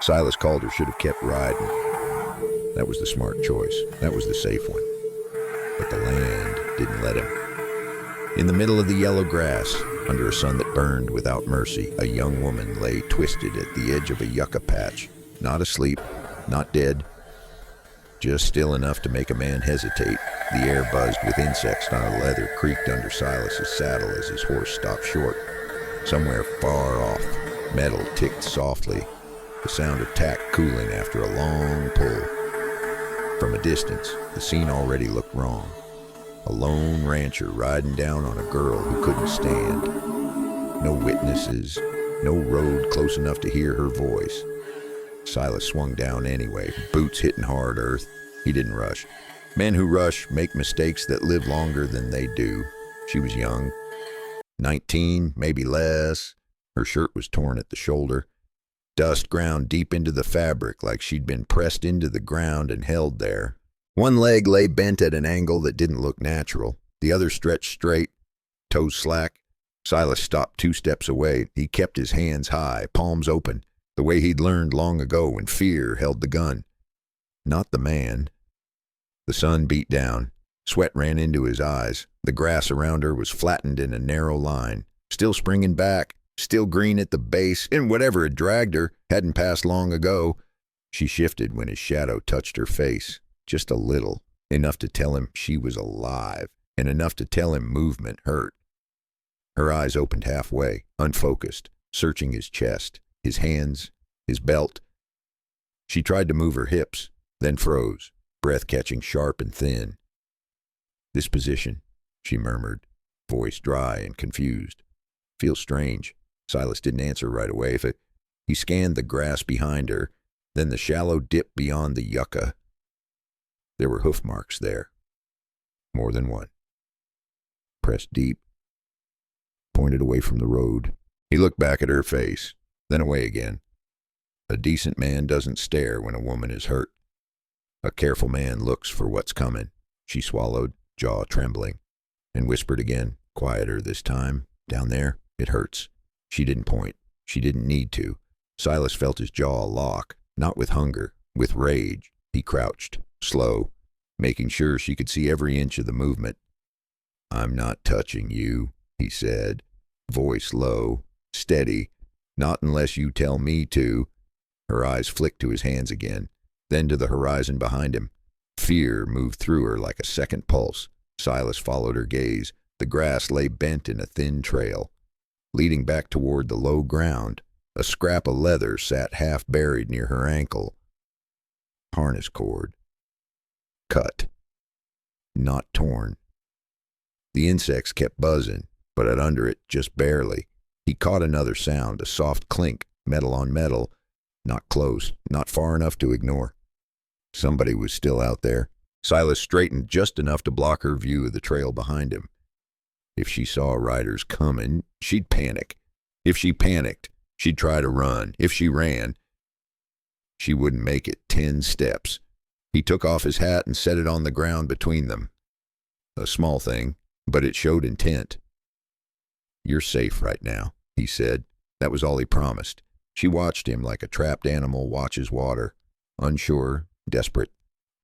Silas Calder should have kept riding. That was the smart choice. That was the safe one. But the land didn't let him. In the middle of the yellow grass, under a sun that burned without mercy, a young woman lay twisted at the edge of a yucca patch. Not asleep, not dead, just still enough to make a man hesitate. The air buzzed with insects, and a leather creaked under Silas's saddle as his horse stopped short. Somewhere far off, metal ticked softly, the sound of tack cooling after a long pull. From a distance, the scene already looked wrong. A lone rancher riding down on a girl who couldn't stand. No witnesses, no road close enough to hear her voice. Silas swung down anyway, boots hitting hard earth. He didn't rush. Men who rush make mistakes that live longer than they do. She was young, 19, maybe less. Her shirt was torn at the shoulder. Dust ground deep into the fabric like she'd been pressed into the ground and held there. One leg lay bent at an angle that didn't look natural. The other stretched straight, toes slack. Silas stopped 2 steps away. He kept his hands high, palms open, the way he'd learned long ago when fear held the gun. Not the man. The sun beat down. Sweat ran into his eyes. The grass around her was flattened in a narrow line, still springing back, still green at the base, and whatever had dragged her hadn't passed long ago. She shifted when his shadow touched her face, just a little, enough to tell him she was alive, and enough to tell him movement hurt. Her eyes opened halfway, unfocused, searching his chest, his hands, his belt. She tried to move her hips, then froze, breath catching sharp and thin. "This position," she murmured, voice dry and confused. "Feels strange." Silas didn't answer right away. He scanned the grass behind her, then the shallow dip beyond the yucca. There were hoof marks there. More than one. Pressed deep. Pointed away from the road. He looked back at her face, then away again. A decent man doesn't stare when a woman is hurt. A careful man looks for what's coming. She swallowed, jaw trembling, and whispered again, quieter this time. "Down there, it hurts." She didn't point. She didn't need to. Silas felt his jaw lock, not with hunger, with rage. He crouched, slow, making sure she could see every inch of the movement. "I'm not touching you," he said, voice low, steady. "Not unless you tell me to." Her eyes flicked to his hands again, then to the horizon behind him. Fear moved through her like a second pulse. Silas followed her gaze. The grass lay bent in a thin trail, leading back toward the low ground. A scrap of leather sat half buried near her ankle. Harness cord. Cut. Not torn. The insects kept buzzing, but at under it, just barely. He caught another sound, a soft clink, metal on metal. Not close, not far enough to ignore. Somebody was still out there. Silas straightened just enough to block her view of the trail behind him. If she saw riders coming, she'd panic. If she panicked, she'd try to run. If she ran, she wouldn't make it 10 steps. He took off his hat and set it on the ground between them. A small thing, but it showed intent. "You're safe right now," he said. That was all he promised. She watched him like a trapped animal watches water, unsure, desperate.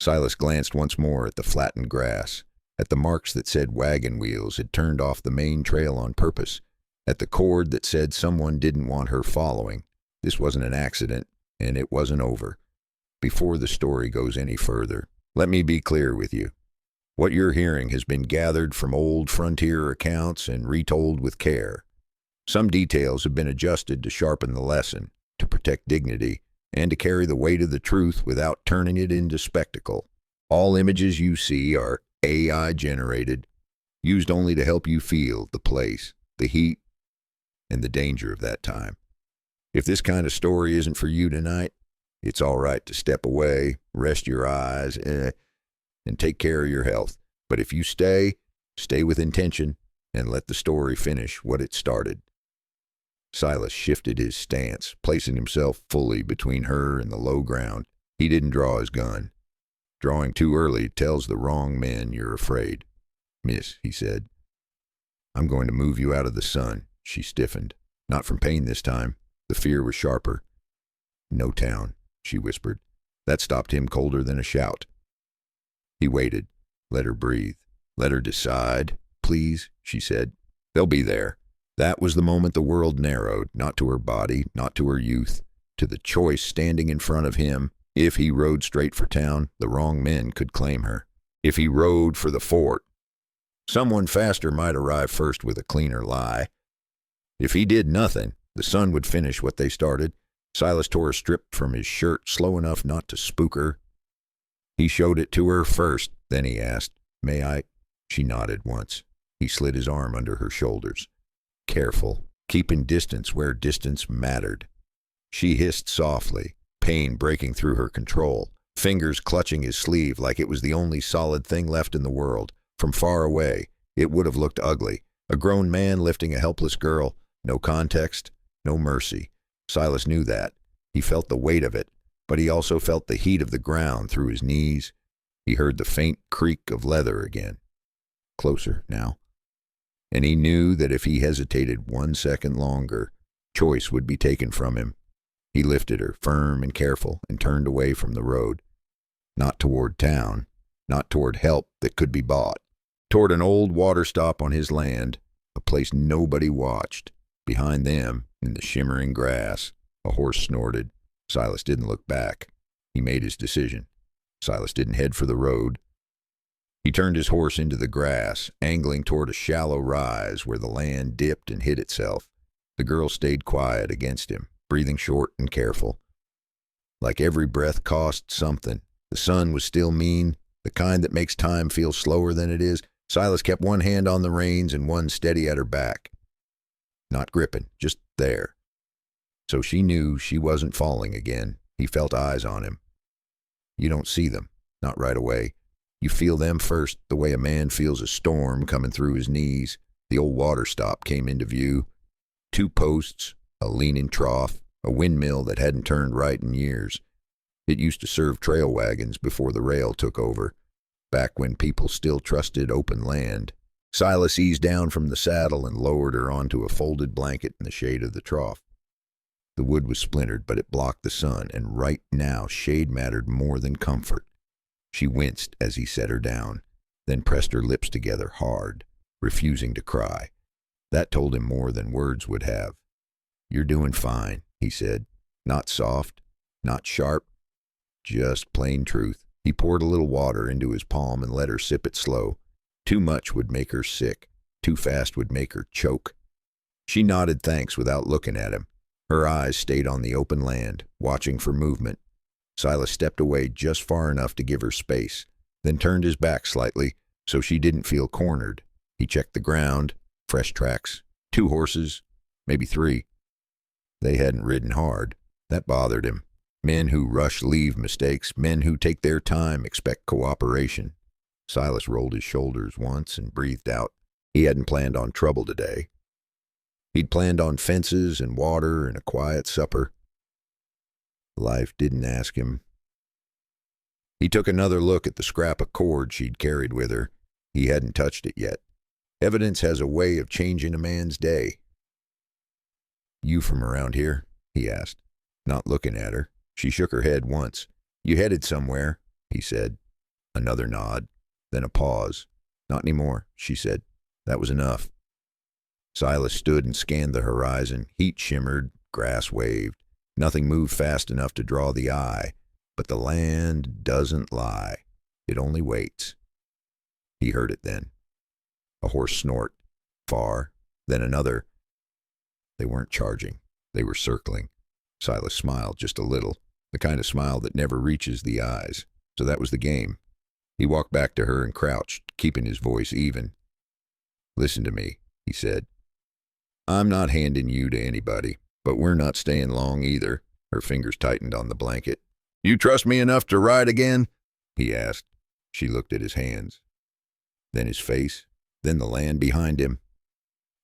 Silas glanced once more at the flattened grass, at the marks that said wagon wheels had turned off the main trail on purpose, at the cord that said someone didn't want her following. This wasn't an accident, and it wasn't over. Before the story goes any further, let me be clear with you. What you're hearing has been gathered from old frontier accounts and retold with care. Some details have been adjusted to sharpen the lesson, to protect dignity, and to carry the weight of the truth without turning it into spectacle. All images you see are AI generated, used only to help you feel the place, the heat, and the danger of that time. If this kind of story isn't for you tonight, it's all right to step away, rest your eyes, and take care of your health. But if you stay with intention, and let the story finish what it started. Silas shifted his stance, placing himself fully between her and the low ground. He didn't draw his gun. Drawing too early tells the wrong men you're afraid. "Miss," he said, "I'm going to move you out of the sun." She stiffened. Not from pain this time. The fear was sharper. No town, she whispered. That stopped him colder than a shout. He waited, let her breathe, let her decide. Please, she said. They'll be there. That was the moment the world narrowed, not to her body, not to her youth, to the choice standing in front of him. If he rode straight for town, the wrong men could claim her. If he rode for the fort, someone faster might arrive first with a cleaner lie. If he did nothing, the sun would finish what they started. Silas tore a strip from his shirt slow enough not to spook her. He showed it to her first, then he asked, "May I?" She nodded once. He slid his arm under her shoulders. Careful, keeping distance where distance mattered. She hissed softly, pain breaking through her control, fingers clutching his sleeve like it was the only solid thing left in the world. From far away, it would have looked ugly. A grown man lifting a helpless girl. No context, no mercy. Silas knew that. He felt the weight of it, but he also felt the heat of the ground through his knees. He heard the faint creak of leather again. Closer now. And he knew that if he hesitated 1 second longer, choice would be taken from him. He lifted her, firm and careful, and turned away from the road. Not toward town, not toward help that could be bought. Toward an old water stop on his land, a place nobody watched. Behind them, in the shimmering grass, a horse snorted. Silas didn't look back. He made his decision. Silas didn't head for the road. He turned his horse into the grass, angling toward a shallow rise where the land dipped and hid itself. The girl stayed quiet against him, breathing short and careful. Like every breath cost something. The sun was still mean, the kind that makes time feel slower than it is. Silas kept one hand on the reins and one steady at her back. Not gripping, just there. So she knew she wasn't falling again. He felt eyes on him. You don't see them, not right away. You feel them first, the way a man feels a storm coming through his knees. The old water stop came into view. 2 posts, a leaning trough, a windmill that hadn't turned right in years. It used to serve trail wagons before the rail took over, back when people still trusted open land. Silas eased down from the saddle and lowered her onto a folded blanket in the shade of the trough. The wood was splintered, but it blocked the sun, and right now shade mattered more than comfort. She winced as he set her down, then pressed her lips together hard, refusing to cry. That told him more than words would have. "You're doing fine," he said. Not soft, not sharp, just plain truth. He poured a little water into his palm and let her sip it slow. Too much would make her sick. Too fast would make her choke. She nodded thanks without looking at him. Her eyes stayed on the open land, watching for movement. Silas stepped away just far enough to give her space, then turned his back slightly so she didn't feel cornered. He checked the ground. Fresh tracks. 2 horses, maybe 3. They hadn't ridden hard. That bothered him. Men who rush leave mistakes. Men who take their time expect cooperation. Silas rolled his shoulders once and breathed out. He hadn't planned on trouble today. He'd planned on fences and water and a quiet supper. Life didn't ask him. He took another look at the scrap of cord she'd carried with her. He hadn't touched it yet. Evidence has a way of changing a man's day. "You from around here?" he asked, not looking at her. She shook her head once. "You headed somewhere?" he said. Another nod, then a pause. "Not anymore," she said. That was enough. Silas stood and scanned the horizon. Heat shimmered, grass waved. Nothing moved fast enough to draw the eye. But the land doesn't lie. It only waits. He heard it then. A horse snort. Far. Then another. They weren't charging. They were circling. Silas smiled just a little, the kind of smile that never reaches the eyes. So that was the game. He walked back to her and crouched, keeping his voice even. "Listen to me," he said. "I'm not handing you to anybody, but we're not staying long either." Her fingers tightened on the blanket. "You trust me enough to ride again?" he asked. She looked at his hands, then his face, then the land behind him.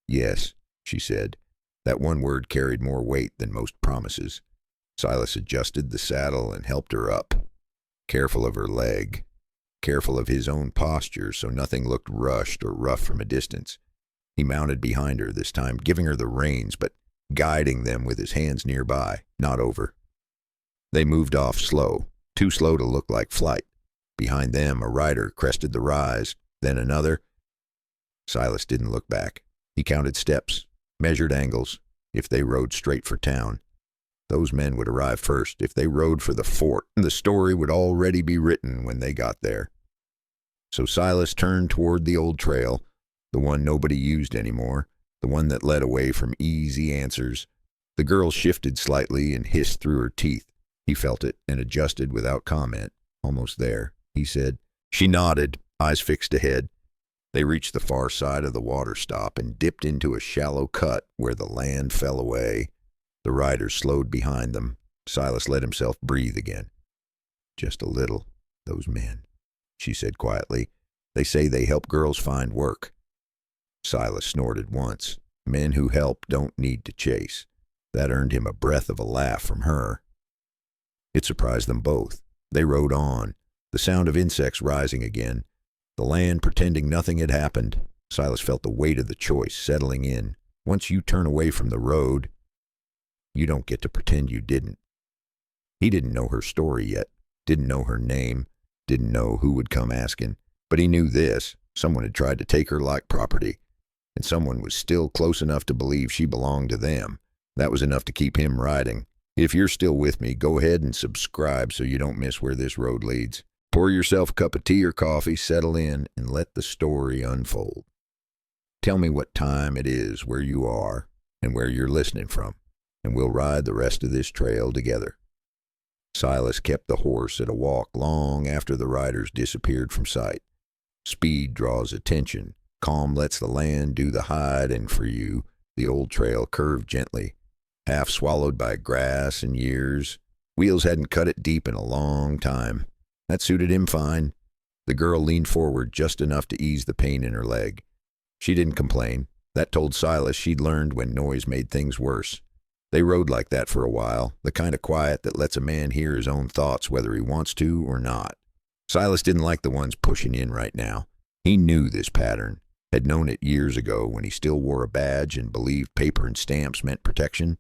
"Yes," she said. That one word carried more weight than most promises. Silas adjusted the saddle and helped her up, careful of her leg, careful of his own posture so nothing looked rushed or rough from a distance. He mounted behind her this time, giving her the reins, but guiding them with his hands nearby, not over. They moved off slow, too slow to look like flight. Behind them, a rider crested the rise, then another. Silas didn't look back. He counted steps, measured angles. If they rode straight for town, those men would arrive first. If they rode for the fort, the story would already be written when they got there. So Silas turned toward the old trail, the one nobody used anymore, the one that led away from easy answers. The girl shifted slightly and hissed through her teeth. He felt it and adjusted without comment. Almost there, he said. She nodded, eyes fixed ahead. They reached the far side of the water stop and dipped into a shallow cut where the land fell away. The riders slowed behind them. Silas let himself breathe again. Just a little, those men, she said quietly. They say they help girls find work. Silas snorted once. Men who help don't need to chase. That earned him a breath of a laugh from her. It surprised them both. They rode on, the sound of insects rising again, the land pretending nothing had happened. Silas felt the weight of the choice settling in. Once you turn away from the road, you don't get to pretend you didn't. He didn't know her story yet, didn't know her name, didn't know who would come asking, but he knew this. Someone had tried to take her like property, and someone was still close enough to believe she belonged to them. That was enough to keep him riding. If you're still with me, go ahead and subscribe so you don't miss where this road leads. Pour yourself a cup of tea or coffee, settle in, and let the story unfold. Tell me what time it is where you are and where you're listening from, and we'll ride the rest of this trail together. Silas kept the horse at a walk long after the riders disappeared from sight. Speed draws attention. Calm lets the land do the hiding for you. The old trail curved gently, half swallowed by grass and years. Wheels hadn't cut it deep in a long time. That suited him fine. The girl leaned forward just enough to ease the pain in her leg. She didn't complain. That told Silas she'd learned when noise made things worse. They rode like that for a while, the kind of quiet that lets a man hear his own thoughts whether he wants to or not. Silas didn't like the ones pushing in right now. He knew this pattern, had known it years ago when he still wore a badge and believed paper and stamps meant protection.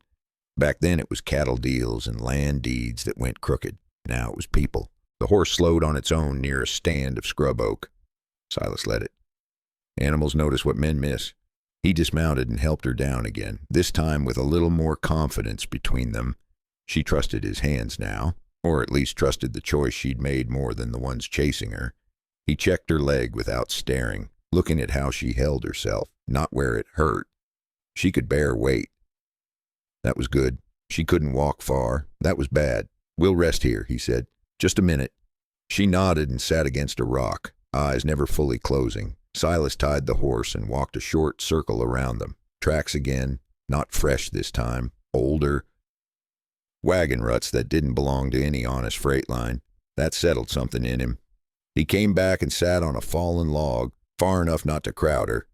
Back then it was cattle deals and land deeds that went crooked. Now it was people. The horse slowed on its own near a stand of scrub oak. Silas let it. Animals notice what men miss. He dismounted and helped her down again, this time with a little more confidence between them. She trusted his hands now, or at least trusted the choice she'd made more than the ones chasing her. He checked her leg without staring, looking at how she held herself, not where it hurt. She could bear weight. That was good. She couldn't walk far. That was bad. We'll rest here, he said. Just a minute. She nodded and sat against a rock, eyes never fully closing. Silas tied the horse and walked a short circle around them. Tracks again, not fresh this time, older. Wagon ruts that didn't belong to any honest freight line. That settled something in him. He came back and sat on a fallen log, far enough not to crowd her.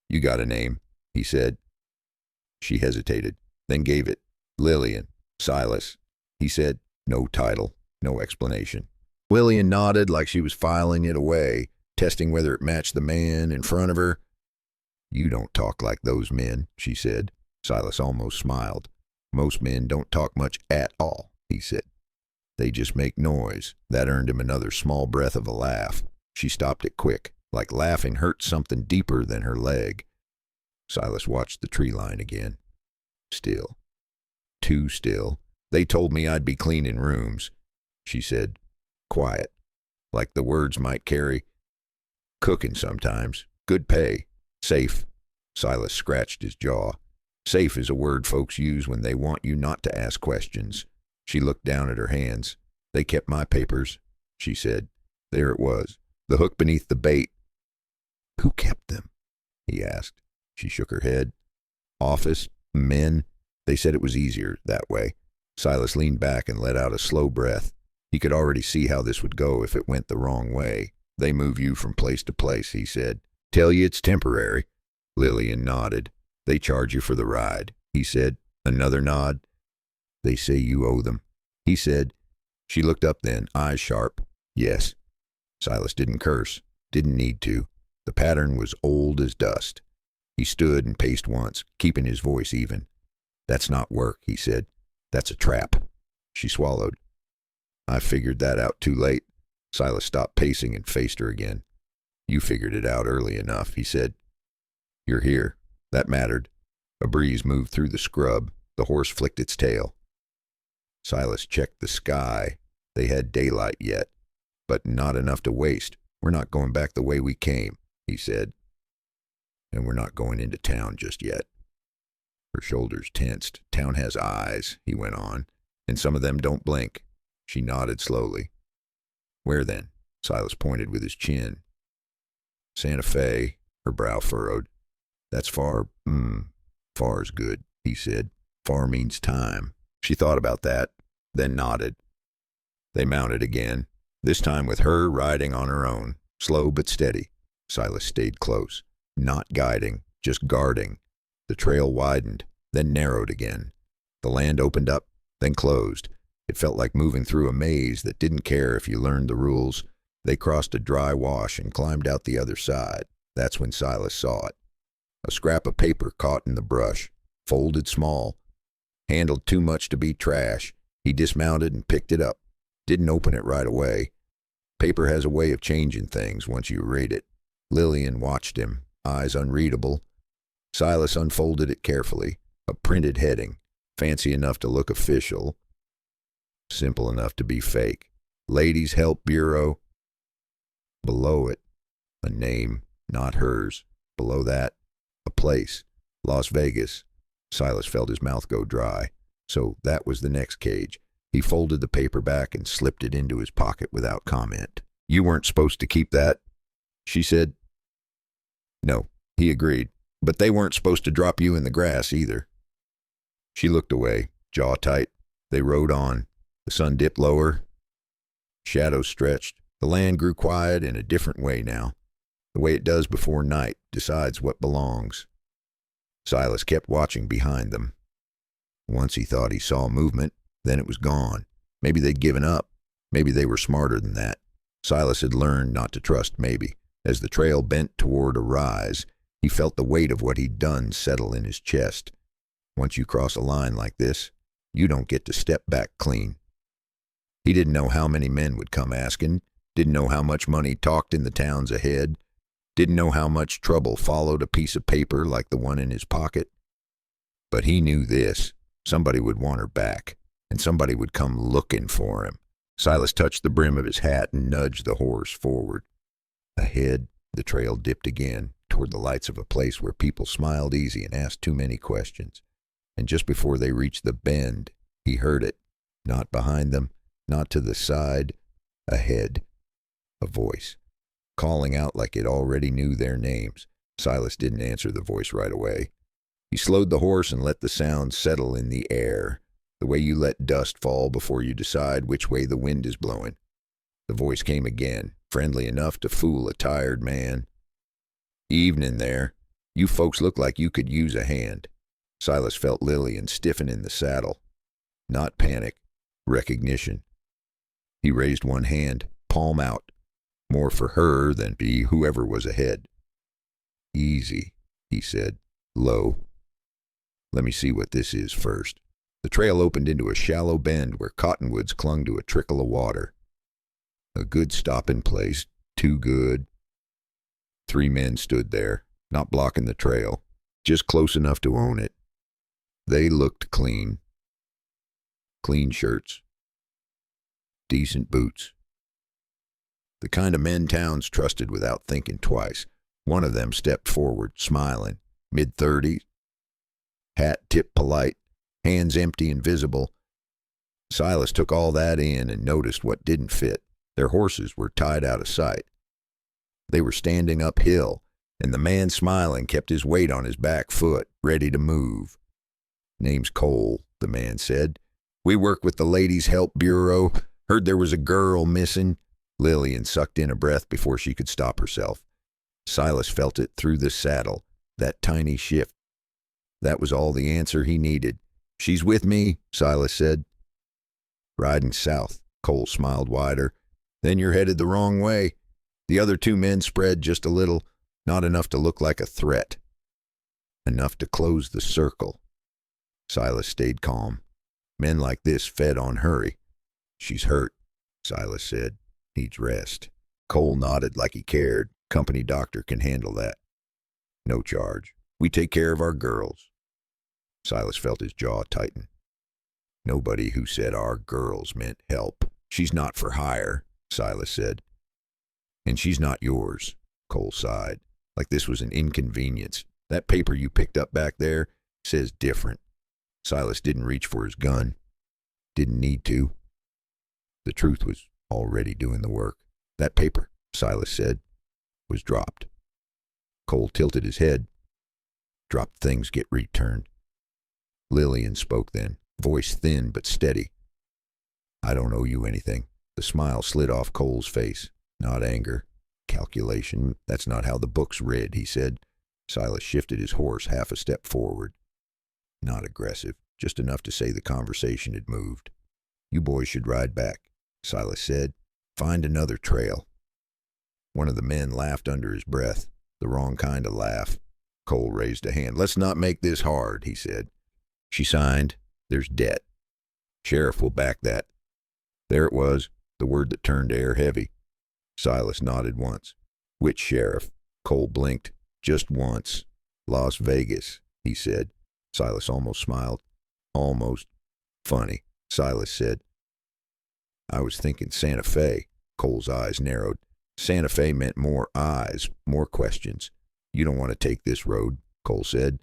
You got a name, he said. She hesitated, then gave it. Lillian. Silas. He said, no title, no explanation. Lillian nodded like she was filing it away, testing whether it matched the man in front of her. You don't talk like those men, she said. Silas almost smiled. Most men don't talk much at all, he said. They just make noise. That earned him another small breath of a laugh. She stopped it quick, like laughing hurt something deeper than her leg. Silas watched the tree line again. Still. Too still. They told me I'd be cleaning rooms, she said. Quiet, like the words might carry. Cooking sometimes. Good pay. Safe. Silas scratched his jaw. Safe is a word folks use when they want you not to ask questions. She looked down at her hands. They kept my papers, she said. There it was, the hook beneath the bait. Who kept them? He asked. She shook her head. Office, men. They said it was easier that way. Silas leaned back and let out a slow breath. He could already see how this would go if it went the wrong way. They move you from place to place, he said. Tell you it's temporary. Lillian nodded. They charge you for the ride, he said. Another nod. They say you owe them, he said. She looked up then, eyes sharp. Yes. Silas didn't curse, didn't need to. The pattern was old as dust. He stood and paced once, keeping his voice even. That's not work, he said. That's a trap. She swallowed. I figured that out too late. Silas stopped pacing and faced her again. You figured it out early enough, he said. You're here. That mattered. A breeze moved through the scrub. The horse flicked its tail. Silas checked the sky. They had daylight yet, but not enough to waste. We're not going back the way we came, he said. And we're not going into town just yet. Her shoulders tensed. Town has eyes, he went on, and some of them don't blink. She nodded slowly. Where then? Silas pointed with his chin. Santa Fe, her brow furrowed. That's far. Far's good, he said. Far means time. She thought about that, then nodded. They mounted again, this time with her riding on her own, slow but steady. Silas stayed close, not guiding, just guarding. The trail widened, then narrowed again. The land opened up, then closed. It felt like moving through a maze that didn't care if you learned the rules. They crossed a dry wash and climbed out the other side. That's when Silas saw it. A scrap of paper caught in the brush, folded small, handled too much to be trash. He dismounted and picked it up. Didn't open it right away. Paper has a way of changing things once you read it. Lillian watched him, eyes unreadable. Silas unfolded it carefully. A printed heading, fancy enough to look official, simple enough to be fake. Ladies' Help Bureau. Below it, a name, not hers. Below that, a place, Las Vegas. Silas felt his mouth go dry. So that was the next cage. He folded the paper back and slipped it into his pocket without comment. You weren't supposed to keep that, she said. No, he agreed. But they weren't supposed to drop you in the grass either. She looked away, jaw tight. They rode on. The sun dipped lower. Shadows stretched. The land grew quiet in a different way now. The way it does before night decides what belongs. Silas kept watching behind them. Once he thought he saw movement, then it was gone. Maybe they'd given up. Maybe they were smarter than that. Silas had learned not to trust maybe. As the trail bent toward a rise, he felt the weight of what he'd done settle in his chest. Once you cross a line like this, you don't get to step back clean. He didn't know how many men would come asking, didn't know how much money talked in the towns ahead, didn't know how much trouble followed a piece of paper like the one in his pocket. But he knew this. Somebody would want her back, and somebody would come looking for him. Silas touched the brim of his hat and nudged the horse forward. Ahead, the trail dipped again, toward the lights of a place where people smiled easy and asked too many questions. And just before they reached the bend, he heard it. Not behind them, not to the side, ahead. A voice, calling out like it already knew their names. Silas didn't answer the voice right away. He slowed the horse and let the sound settle in the air, the way you let dust fall before you decide which way the wind is blowing. The voice came again, friendly enough to fool a tired man. Evening there. You folks look like you could use a hand. Silas felt Lillian stiffen in the saddle. Not panic, recognition. He raised one hand, palm out, more for her than be whoever was ahead. Easy, he said, low. Let me see what this is first. The trail opened into a shallow bend where cottonwoods clung to a trickle of water. A good stopping place, too good. 3 men stood there, not blocking the trail, just close enough to own it. They looked clean. Clean shirts. Decent boots. The kind of men towns trusted without thinking twice. One of them stepped forward, smiling, mid-30s. Hat tipped polite, hands empty and visible. Silas took all that in and noticed what didn't fit. Their horses were tied out of sight. They were standing uphill, and the man smiling kept his weight on his back foot, ready to move. Name's Cole, the man said. We work with the Ladies' Help Bureau. Heard there was a girl missing. Lillian sucked in a breath before she could stop herself. Silas felt it through the saddle, that tiny shift. That was all the answer he needed. She's with me, Silas said. Riding south, Cole smiled wider. Then you're headed the wrong way. The other 2 men spread just a little, not enough to look like a threat. Enough to close the circle. Silas stayed calm. Men like this fed on hurry. She's hurt. Silas said. Needs rest. Cole nodded like he cared. Company doctor can handle that. No charge. We take care of our girls. Silas felt his jaw tighten. Nobody who said our girls meant help. She's not for hire, Silas said. And she's not yours, Cole sighed, like this was an inconvenience. That paper you picked up back there says different. Silas didn't reach for his gun. Didn't need to. The truth was already doing the work. That paper, Silas said, was dropped. Cole tilted his head. Dropped things get returned. Lillian spoke then, voice thin but steady. I don't owe you anything. The smile slid off Cole's face. Not anger. Calculation. That's not how the books read, he said. Silas shifted his horse half a step forward. Not aggressive, just enough to say the conversation had moved. You boys should ride back, Silas said. Find another trail. One of the men laughed under his breath, the wrong kind of laugh. Cole raised a hand. Let's not make this hard, he said. She signed. There's debt. Sheriff will back that. There it was, the word that turned air heavy. Silas nodded once. Which sheriff? Cole blinked. Just once. Las Vegas, he said. Silas almost smiled. Almost. Funny, Silas said. I was thinking Santa Fe. Cole's eyes narrowed. Santa Fe meant more eyes, more questions. You don't want to take this road, Cole said.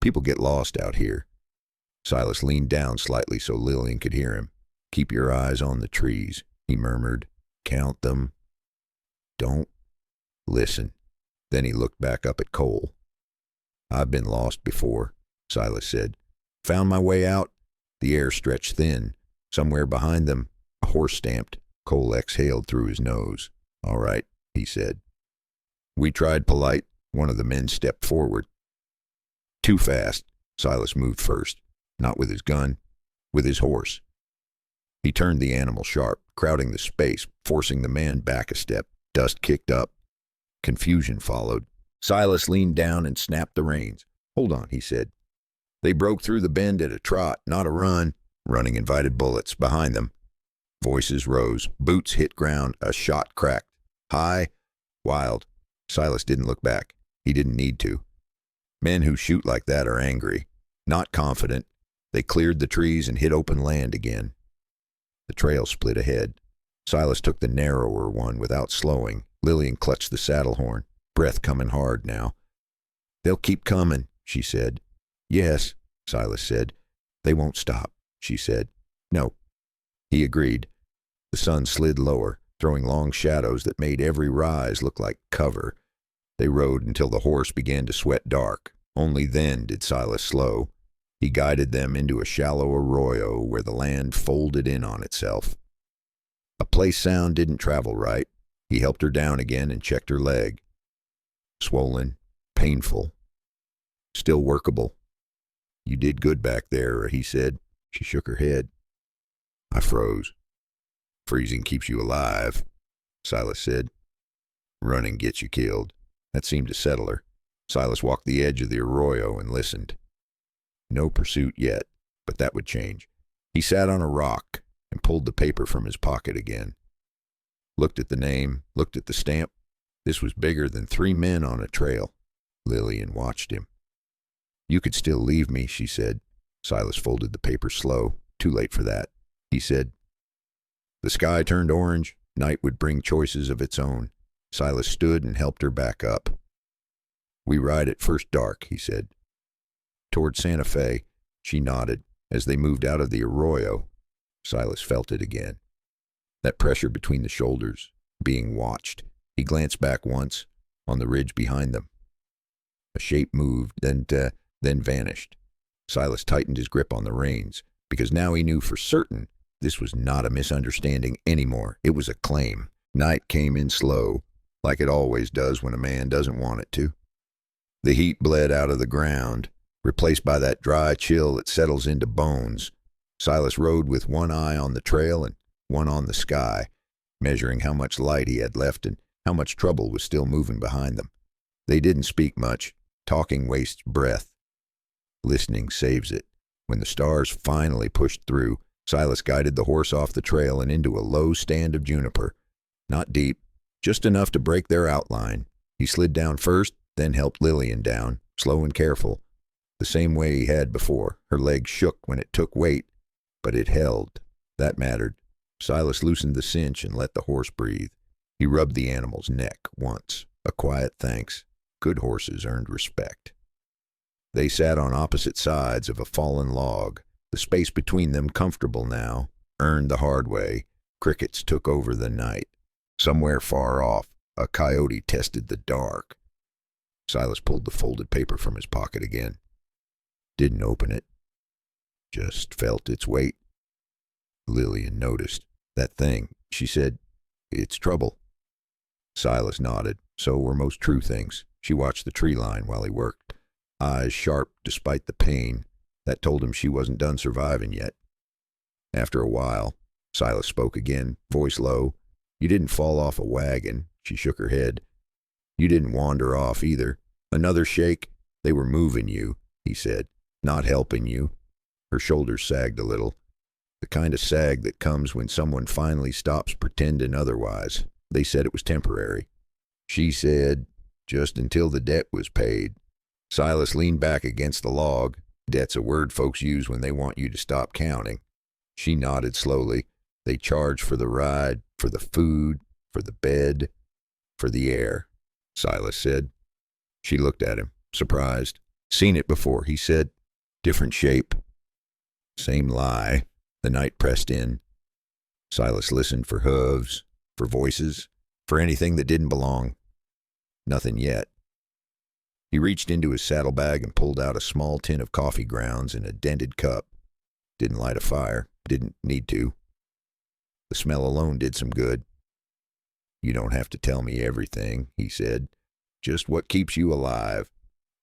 People get lost out here. Silas leaned down slightly so Lillian could hear him. Keep your eyes on the trees, he murmured. Count them. Don't listen. Then he looked back up at Cole. I've been lost before, Silas said. Found my way out. The air stretched thin. Somewhere behind them, a horse stamped. Cole exhaled through his nose. All right, he said. We tried polite. One of the men stepped forward. Too fast. Silas moved first. Not with his gun, with his horse. He turned the animal sharp, crowding the space, forcing the man back a step. Dust kicked up. Confusion followed. Silas leaned down and snapped the reins. Hold on, he said. They broke through the bend at a trot, not a run. Running invited bullets behind them. Voices rose. Boots hit ground. A shot cracked. High, wild. Silas didn't look back. He didn't need to. Men who shoot like that are angry, not confident. They cleared the trees and hit open land again. The trail split ahead. Silas took the narrower one without slowing. Lillian clutched the saddle horn, breath coming hard now. They'll keep coming, she said. Yes, Silas said. They won't stop, she said. No. He agreed. The sun slid lower, throwing long shadows that made every rise look like cover. They rode until the horse began to sweat dark. Only then did Silas slow. He guided them into a shallow arroyo where the land folded in on itself. A place sound didn't travel right. He helped her down again and checked her leg. Swollen, painful, still workable. You did good back there, he said. She shook her head. I froze. Freezing keeps you alive, Silas said. Running gets you killed. That seemed to settle her. Silas walked the edge of the arroyo and listened. No pursuit yet, but that would change. He sat on a rock and pulled the paper from his pocket again. Looked at the name, looked at the stamp. This was bigger than 3 men on a trail. Lillian watched him. You could still leave me, she said. Silas folded the paper slow. Too late for that. He said. The sky turned orange. Night would bring choices of its own. Silas stood and helped her back up. We ride at first dark, he said. Toward Santa Fe, she nodded. As they moved out of the arroyo, Silas felt it again. That pressure between the shoulders, being watched. He glanced back once, on the ridge behind them. A shape moved, then vanished. Silas tightened his grip on the reins, because now he knew for certain this was not a misunderstanding anymore. It was a claim. Night came in slow, like it always does when a man doesn't want it to. The heat bled out of the ground, replaced by that dry chill that settles into bones. Silas rode with one eye on the trail and one on the sky, measuring how much light he had left and how much trouble was still moving behind them. They didn't speak much. Talking wastes breath. Listening saves it. When the stars finally pushed through, Silas guided the horse off the trail and into a low stand of juniper. Not deep, just enough to break their outline. He slid down first, then helped Lillian down, slow and careful, the same way he had before. Her legs shook when it took weight, but it held. That mattered. Silas loosened the cinch and let the horse breathe. He rubbed the animal's neck once, a quiet thanks. Good horses earned respect. They sat on opposite sides of a fallen log, the space between them comfortable now, earned the hard way. Crickets took over the night. Somewhere far off, a coyote tested the dark. Silas pulled the folded paper from his pocket again. Didn't open it. Just felt its weight. Lillian noticed. That thing, she said, it's trouble. Silas nodded. So were most true things. She watched the tree line while he worked. Eyes sharp despite the pain. That told him she wasn't done surviving yet. After a while, Silas spoke again, voice low. You didn't fall off a wagon. She shook her head. You didn't wander off either. Another shake. They were moving you, he said, not helping you. Her shoulders sagged a little. The kind of sag that comes when someone finally stops pretending otherwise. They said it was temporary. She said, just until the debt was paid. Silas leaned back against the log. Debt's a word folks use when they want you to stop counting. She nodded slowly. They charge for the ride, for the food, for the bed, for the air, Silas said. She looked at him, surprised. Seen it before, he said. Different shape. Same lie. The night pressed in. Silas listened for hooves, for voices, for anything that didn't belong. Nothing yet. He reached into his saddlebag and pulled out a small tin of coffee grounds in a dented cup. Didn't light a fire. Didn't need to. The smell alone did some good. You don't have to tell me everything, he said. Just what keeps you alive.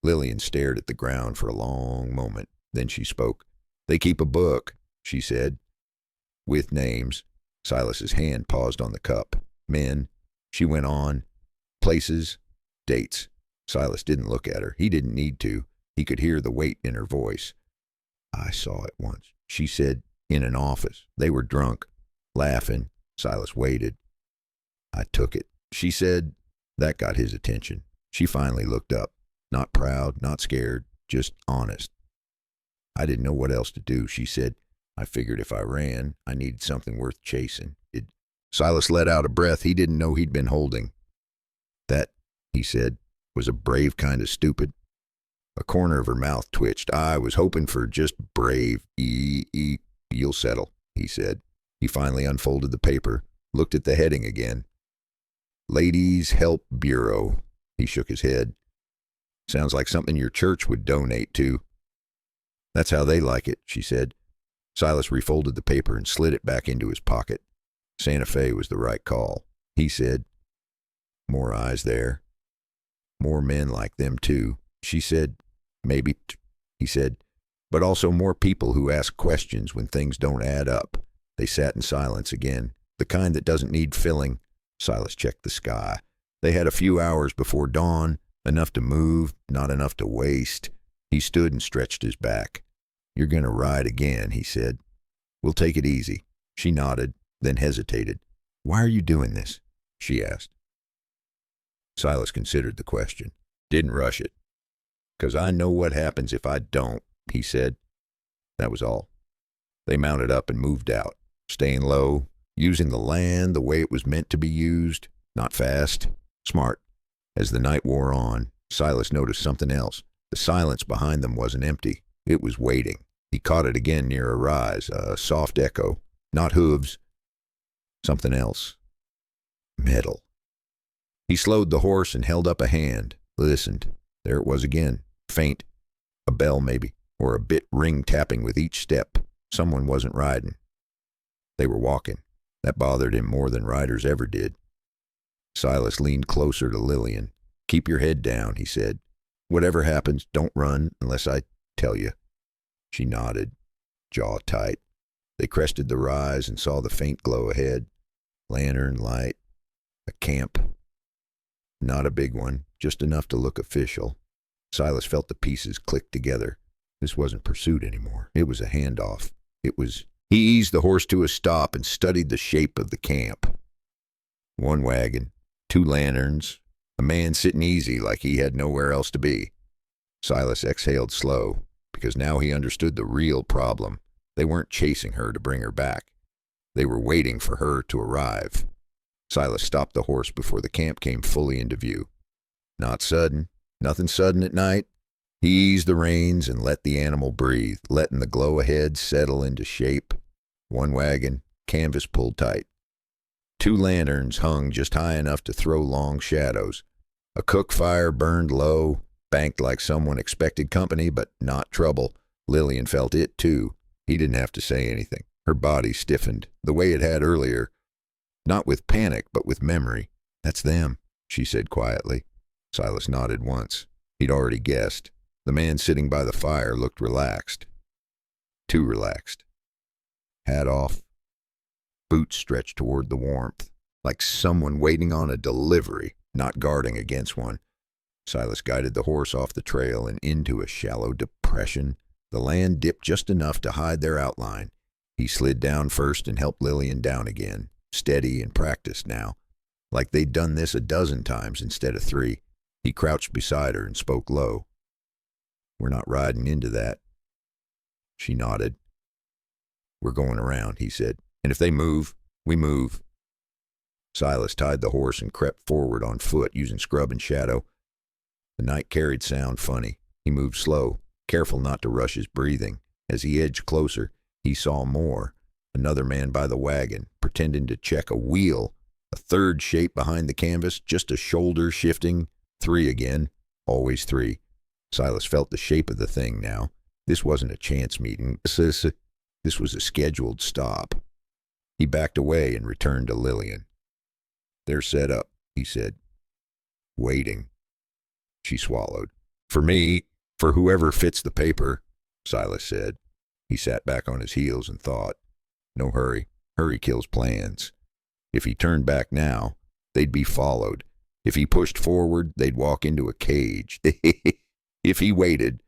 Lillian stared at the ground for a long moment. Then she spoke. They keep a book, she said. With names. Silas's hand paused on the cup. Men. She went on. Places. Dates. Silas didn't look at her. He didn't need to. He could hear the weight in her voice. I saw it once, she said, in an office. They were drunk, laughing. Silas waited. I took it, she said. That got his attention. She finally looked up. Not proud, not scared, just honest. I didn't know what else to do, she said. I figured if I ran, I needed something worth chasing. Silas let out a breath he didn't know he'd been holding. That, he said, was a brave kind of stupid. A corner of her mouth twitched. I was hoping for just brave. You'll settle, he said. He finally unfolded the paper, looked at the heading again. Ladies Help Bureau. He shook his head. Sounds like something your church would donate to. That's how they like it, she said. Silas refolded the paper and slid it back into his pocket. Santa Fe was the right call, he said. More eyes there. More men like them, too, she said. Maybe, he said, but also more people who ask questions when things don't add up. They sat in silence again, the kind that doesn't need filling. Silas checked the sky. They had a few hours before dawn, enough to move, not enough to waste. He stood and stretched his back. You're going to ride again, he said. We'll take it easy. She nodded, then hesitated. Why are you doing this? She asked. Silas considered the question. Didn't rush it. 'Cause I know what happens if I don't, he said. That was all. They mounted up and moved out, staying low, using the land the way it was meant to be used, not fast, smart. As the night wore on, Silas noticed something else. The silence behind them wasn't empty. It was waiting. He caught it again near a rise, a soft echo. Not hooves. Something else. Metal. He slowed the horse and held up a hand, listened. There it was again, faint. A bell maybe, or a bit ring-tapping with each step. Someone wasn't riding. They were walking. That bothered him more than riders ever did. Silas leaned closer to Lillian. Keep your head down, he said. Whatever happens, don't run unless I tell you. She nodded, jaw tight. They crested the rise and saw the faint glow ahead. Lantern light. A camp. Not a big one, just enough to look official. Silas felt the pieces click together. This wasn't pursuit anymore. It was a handoff. It was He eased the horse to a stop and studied the shape of the camp. One wagon, two lanterns, a man sitting easy like he had nowhere else to be. Silas exhaled slow, because now he understood the real problem. They weren't chasing her to bring her back. They were waiting for her to arrive. Silas stopped the horse before the camp came fully into view. Not sudden. Nothing sudden at night. He eased the reins and let the animal breathe, letting the glow ahead settle into shape. One wagon, canvas pulled tight. Two lanterns hung just high enough to throw long shadows. A cook fire burned low, banked like someone expected company, but not trouble. Lillian felt it, too. He didn't have to say anything. Her body stiffened, the way it had earlier. Not with panic, but with memory. "That's them," she said quietly. Silas nodded once. He'd already guessed. The man sitting by the fire looked relaxed. Too relaxed. Hat off. Boots stretched toward the warmth, like someone waiting on a delivery, not guarding against one. Silas guided the horse off the trail and into a shallow depression. The land dipped just enough to hide their outline. He slid down first and helped Lillian down again, steady and practiced now, like they'd done this a dozen times instead of 3. He crouched beside her and spoke low. "We're not riding into that." She nodded. "We're going around," he said. "And if they move, we move." Silas tied the horse and crept forward on foot, using scrub and shadow. The night carried sound funny. He moved slow, careful not to rush his breathing. As he edged closer, he saw more. Another man by the wagon, pretending to check a wheel. A third shape behind the canvas, just a shoulder shifting. 3 again. Always 3. Silas felt the shape of the thing now. This wasn't a chance meeting. This was a scheduled stop. He backed away and returned to Lillian. "They're set up," he said. "Waiting." She swallowed. "For me, for whoever fits the paper," Silas said. He sat back on his heels and thought. No hurry. Hurry kills plans. If he turned back now, they'd be followed. If he pushed forward, they'd walk into a cage. If he waited,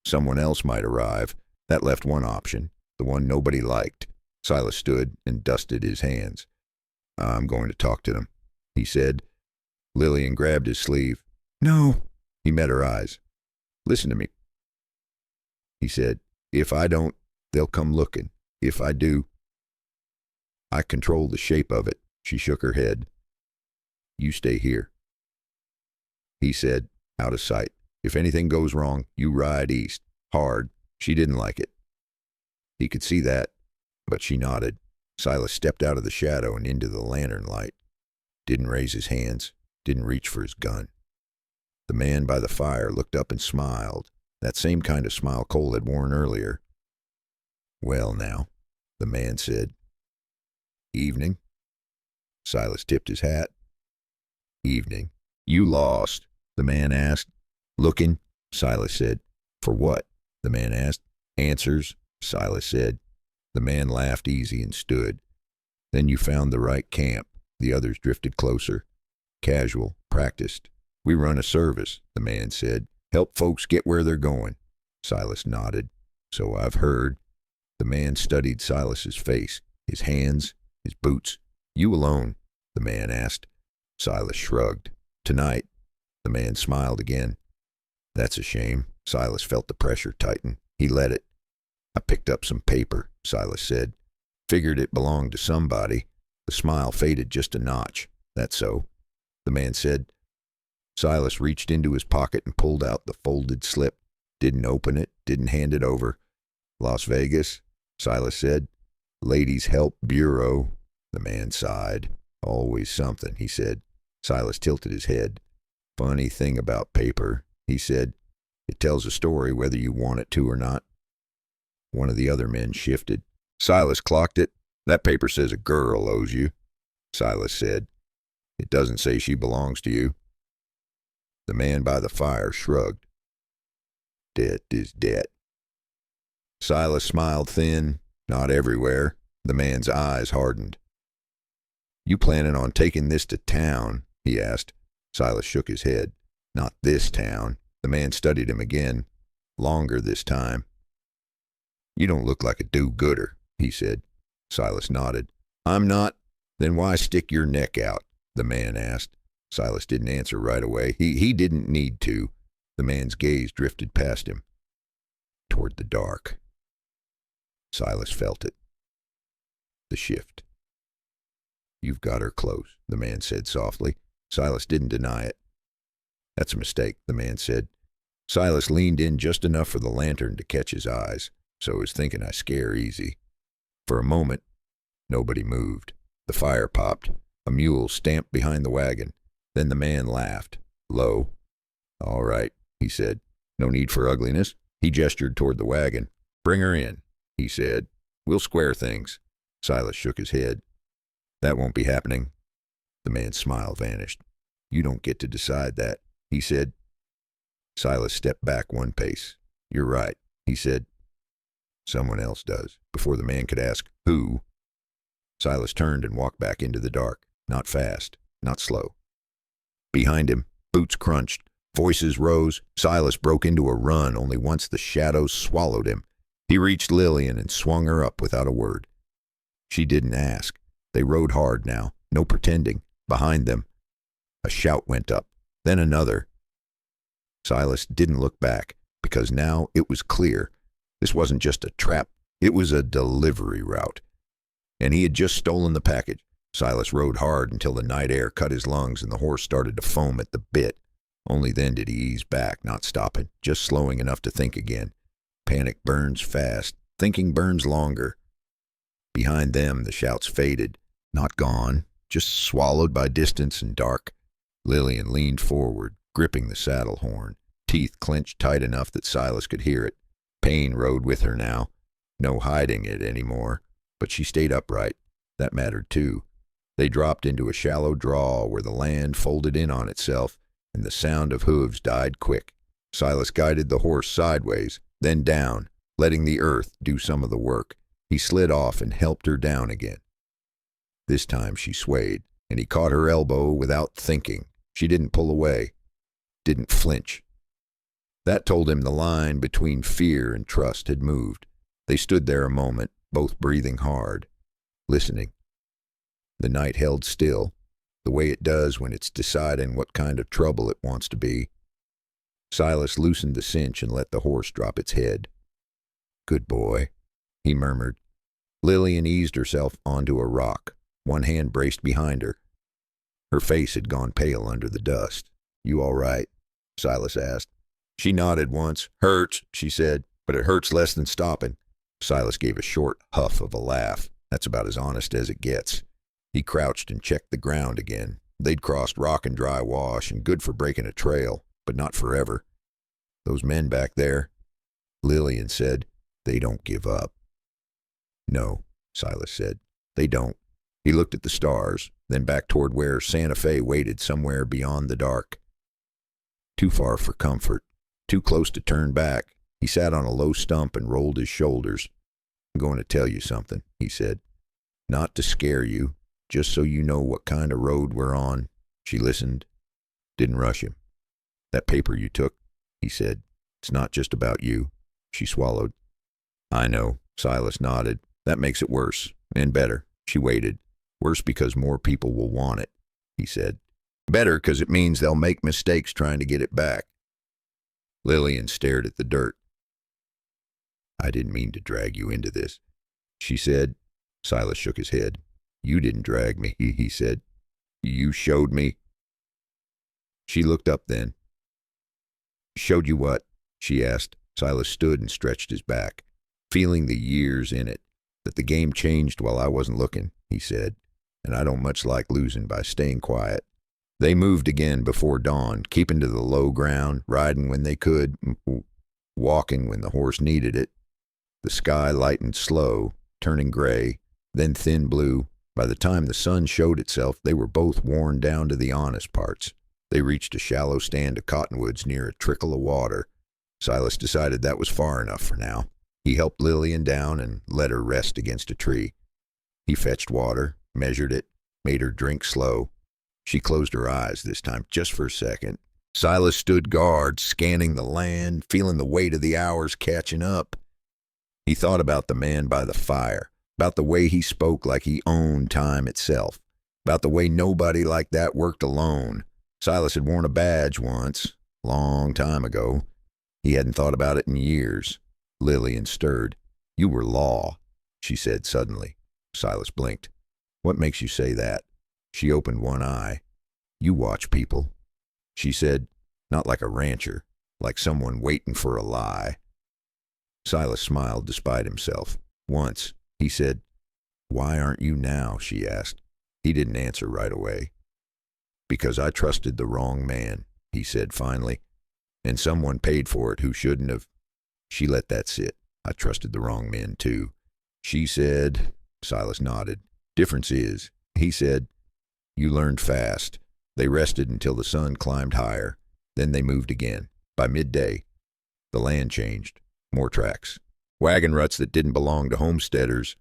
someone else might arrive. That left one option, the one nobody liked. Silas stood and dusted his hands. "I'm going to talk to them," he said. Lillian grabbed his sleeve. "No." He met her eyes. "Listen to me," he said. "If I don't, they'll come looking. If I do, I control the shape of it." She shook her head. "You stay here," he said, out of sight. "If anything goes wrong, you ride east. Hard." She didn't like it. He could see that, but she nodded. Silas stepped out of the shadow and into the lantern light. Didn't raise his hands, didn't reach for his gun. The man by the fire looked up and smiled, that same kind of smile Cole had worn earlier. "Well now," the man said. "Evening." Silas tipped his hat. "Evening." "You lost?" the man asked. "Looking," Silas said. "For what?" the man asked. "Answers," Silas said. The man laughed easy and stood. "Then you found the right camp." The others drifted closer. "Casual, practiced. We run a service," the man said. "Help folks get where they're going." Silas nodded. "So I've heard." The man studied Silas's face, his hands, his boots. "You alone?" the man asked. Silas shrugged. "Tonight." The man smiled again. "That's a shame." Silas felt the pressure tighten. He let it. "I picked up some paper," Silas said. "Figured it belonged to somebody." The smile faded just a notch. "That's so," the man said. Silas reached into his pocket and pulled out the folded slip. Didn't open it, didn't hand it over. "Las Vegas," Silas said. "Ladies' Help Bureau." The man sighed. "Always something," he said. Silas tilted his head. "Funny thing about paper," he said. "It tells a story whether you want it to or not." One of the other men shifted. Silas clocked it. "That paper says a girl owes you," Silas said. "It doesn't say she belongs to you." The man by the fire shrugged. "Debt is debt." Silas smiled thin. "Not everywhere." The man's eyes hardened. "You planning on taking this to town?" he asked. Silas shook his head. "Not this town." The man studied him again. Longer this time. "You don't look like a do-gooder," he said. Silas nodded. I'm not. Then why stick your neck out? The man asked. Silas didn't answer right away. He didn't need to. The man's gaze drifted past him, toward the dark. Silas felt it. The shift. You've got her close, the man said softly. Silas didn't deny it. That's a mistake, the man said. Silas leaned in just enough for the lantern to catch his eyes, so he was thinking I scare easy. For a moment, nobody moved. The fire popped. A mule stamped behind the wagon. Then the man laughed, low. All right, he said. No need for ugliness. He gestured toward the wagon. Bring her in, he said. We'll square things. Silas shook his head. That won't be happening. The man's smile vanished. You don't get to decide that, he said. Silas stepped back one pace. You're right, he said. Someone else does. Before the man could ask, who? Silas turned and walked back into the dark. Not fast, not slow. Behind him, boots crunched. Voices rose. Silas broke into a run only once the shadows swallowed him. He reached Lillian and swung her up without a word. She didn't ask. They rode hard now, no pretending. Behind them, a shout went up, then another. Silas didn't look back, because now it was clear. This wasn't just a trap, it was a delivery route. And he had just stolen the package. Silas rode hard until the night air cut his lungs and the horse started to foam at the bit. Only then did he ease back, not stopping, just slowing enough to think again. Panic burns fast, thinking burns longer. Behind them, the shouts faded. Not gone, just swallowed by distance and dark. Lillian leaned forward, gripping the saddle horn, teeth clenched tight enough that Silas could hear it. Pain rode with her now. No hiding it anymore, but she stayed upright. That mattered too. They dropped into a shallow draw where the land folded in on itself, and the sound of hooves died quick. Silas guided the horse sideways, then down, letting the earth do some of the work. He slid off and helped her down again. This time she swayed, and he caught her elbow without thinking. She didn't pull away, didn't flinch. That told him the line between fear and trust had moved. They stood there a moment, both breathing hard, listening. The night held still, the way it does when it's deciding what kind of trouble it wants to be. Silas loosened the cinch and let the horse drop its head. Good boy, he murmured. Lillian eased herself onto a rock. One hand braced behind her. Her face had gone pale under the dust. You all right? Silas asked. She nodded once. Hurts, she said, but it hurts less than stopping. Silas gave a short huff of a laugh. That's about as honest as it gets. He crouched and checked the ground again. They'd crossed rock and dry wash and good for breaking a trail, but not forever. Those men back there, Lillian said, they don't give up. No, Silas said, they don't. He looked at the stars, then back toward where Santa Fe waited somewhere beyond the dark. Too far for comfort, too close to turn back. He sat on a low stump and rolled his shoulders. I'm going to tell you something, he said. Not to scare you, just so you know what kind of road we're on. She listened, didn't rush him. That paper you took, he said, it's not just about you. She swallowed. I know, Silas nodded. That makes it worse, and better. She waited. Worse because more people will want it, he said. Better because it means they'll make mistakes trying to get it back. Lillian stared at the dirt. I didn't mean to drag you into this, she said. Silas shook his head. You didn't drag me, he said. You showed me. She looked up then. Showed you what? She asked. Silas stood and stretched his back, feeling the years in it. That the game changed while I wasn't looking, he said. And I don't much like losing by staying quiet. They moved again before dawn, keeping to the low ground, riding when they could, walking when the horse needed it. The sky lightened slow, turning gray, then thin blue. By the time the sun showed itself, they were both worn down to the honest parts. They reached a shallow stand of cottonwoods near a trickle of water. Silas decided that was far enough for now. He helped Lillian down and let her rest against a tree. He fetched water, measured it, made her drink slow. She closed her eyes this time, just for a second. Silas stood guard, scanning the land, feeling the weight of the hours catching up. He thought about the man by the fire, about the way he spoke like he owned time itself, about the way nobody like that worked alone. Silas had worn a badge once, long time ago. He hadn't thought about it in years. Lillian stirred. "You were law," she said suddenly. Silas blinked. "What makes you say that?" She opened one eye. "You watch people," she said, not like a rancher, like someone waiting for a lie. Silas smiled despite himself. Once, he said, "Why aren't you now?" she asked. He didn't answer right away. "Because I trusted the wrong man," he said finally, "and someone paid for it who shouldn't have." She let that sit. "I trusted the wrong men, too." She said, Silas nodded. "Difference is," he said, "you learned fast. They rested until the sun climbed higher. Then they moved again. By midday, the land changed. More tracks. Wagon ruts that didn't belong to homesteaders.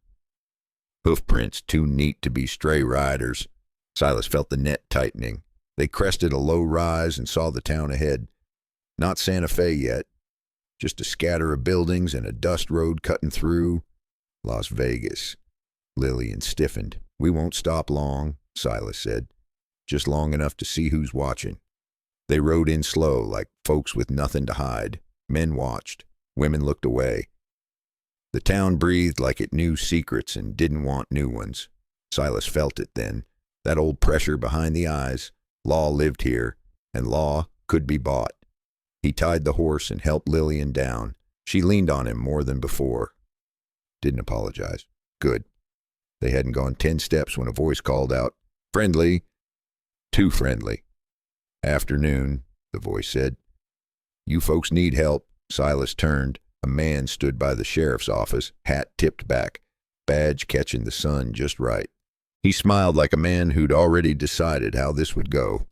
Hoof prints too neat to be stray riders." Silas felt the net tightening. They crested a low rise and saw the town ahead. Not Santa Fe yet. Just a scatter of buildings and a dust road cutting through. Las Vegas. Lillian stiffened. "We won't stop long," Silas said. "Just long enough to see who's watching." They rode in slow, like folks with nothing to hide. Men watched. Women looked away. The town breathed like it knew secrets and didn't want new ones. Silas felt it then. That old pressure behind the eyes. Law lived here, and law could be bought. He tied the horse and helped Lillian down. She leaned on him more than before. Didn't apologize. Good. They hadn't gone 10 steps when a voice called out, "Friendly." Too friendly. "Afternoon," the voice said. "You folks need help." Silas turned. A man stood by the sheriff's office, hat tipped back, badge catching the sun just right. He smiled like a man who'd already decided how this would go.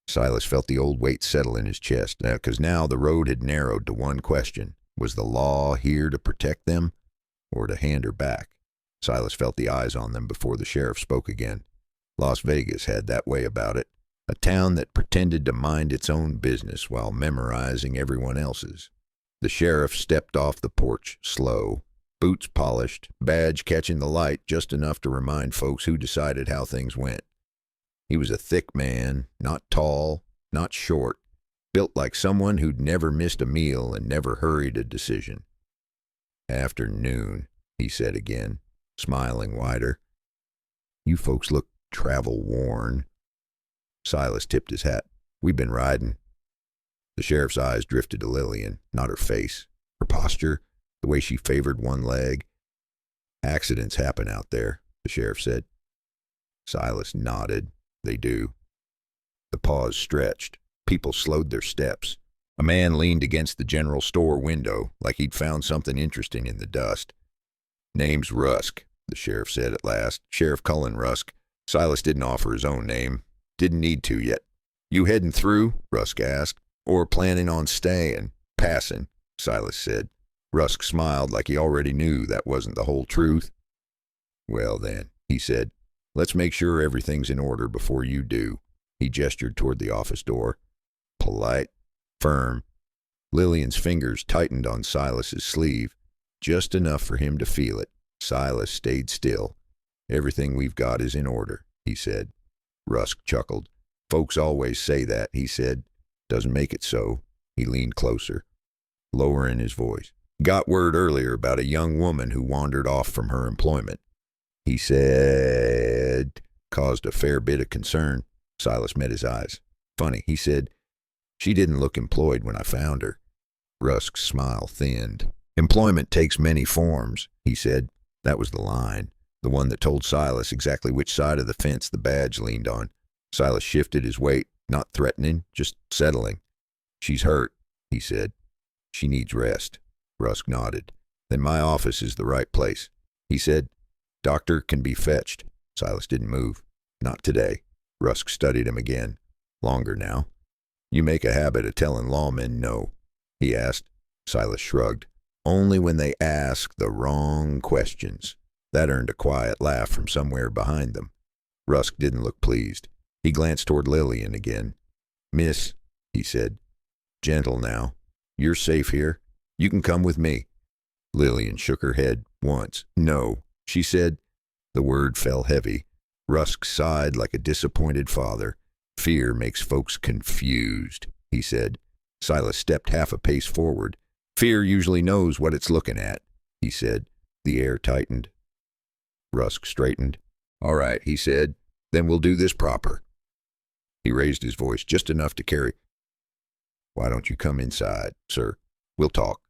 Silas felt the old weight settle in his chest, because now the road had narrowed to one question. Was the law here to protect them, or to hand her back? Silas felt the eyes on them before the sheriff spoke again. Las Vegas had that way about it. A town that pretended to mind its own business while memorizing everyone else's. The sheriff stepped off the porch, slow, boots polished, badge catching the light just enough to remind folks who decided how things went. He was a thick man, not tall, not short, built like someone who'd never missed a meal and never hurried a decision. "Afternoon," he said again, smiling wider. "You folks look travel-worn." Silas tipped his hat. "We've been riding." The sheriff's eyes drifted to Lillian, not her face, her posture, the way she favored one leg. "Accidents happen out there," the sheriff said. Silas nodded. "They do." The pause stretched. People slowed their steps. A man leaned against the general store window, like he'd found something interesting in the dust. "Name's Rusk," the sheriff said at last. "Sheriff Cullen Rusk." Silas didn't offer his own name. Didn't need to yet. "You heading through?" Rusk asked. "Or planning on staying?" "Passing," Silas said. Rusk smiled like he already knew that wasn't the whole truth. "Well then," he said, "let's make sure everything's in order before you do." He gestured toward the office door. Polite, firm. Lillian's fingers tightened on Silas's sleeve, just enough for him to feel it. Silas stayed still. "Everything we've got is in order," he said. Rusk chuckled. "Folks always say that," he said. "Doesn't make it so." He leaned closer, lowering his voice. "Got word earlier about a young woman who wandered off from her employment." He said, caused a fair bit of concern. Silas met his eyes. "Funny," he said. "She didn't look employed when I found her." Rusk's smile thinned. "Employment takes many forms," he said. That was the line, the one that told Silas exactly which side of the fence the badge leaned on. Silas shifted his weight, not threatening, just settling. "She's hurt," he said. "She needs rest." Rusk nodded. "Then my office is the right place." He said, "Doctor can be fetched." Silas didn't move. "Not today." Rusk studied him again. "Longer now." "You make a habit of telling lawmen no?" he asked. Silas shrugged. "Only when they ask the wrong questions." That earned a quiet laugh from somewhere behind them. Rusk didn't look pleased. He glanced toward Lillian again. "Miss," he said. "Gentle now. You're safe here. You can come with me." Lillian shook her head once. "No," she said. The word fell heavy. Rusk sighed like a disappointed father. Fear makes folks confused, he said. Silas stepped half a pace forward. Fear usually knows what it's looking at, he said. The air tightened. Rusk straightened. All right, he said. Then we'll do this proper. He raised his voice just enough to carry. Why don't you come inside, sir? We'll talk.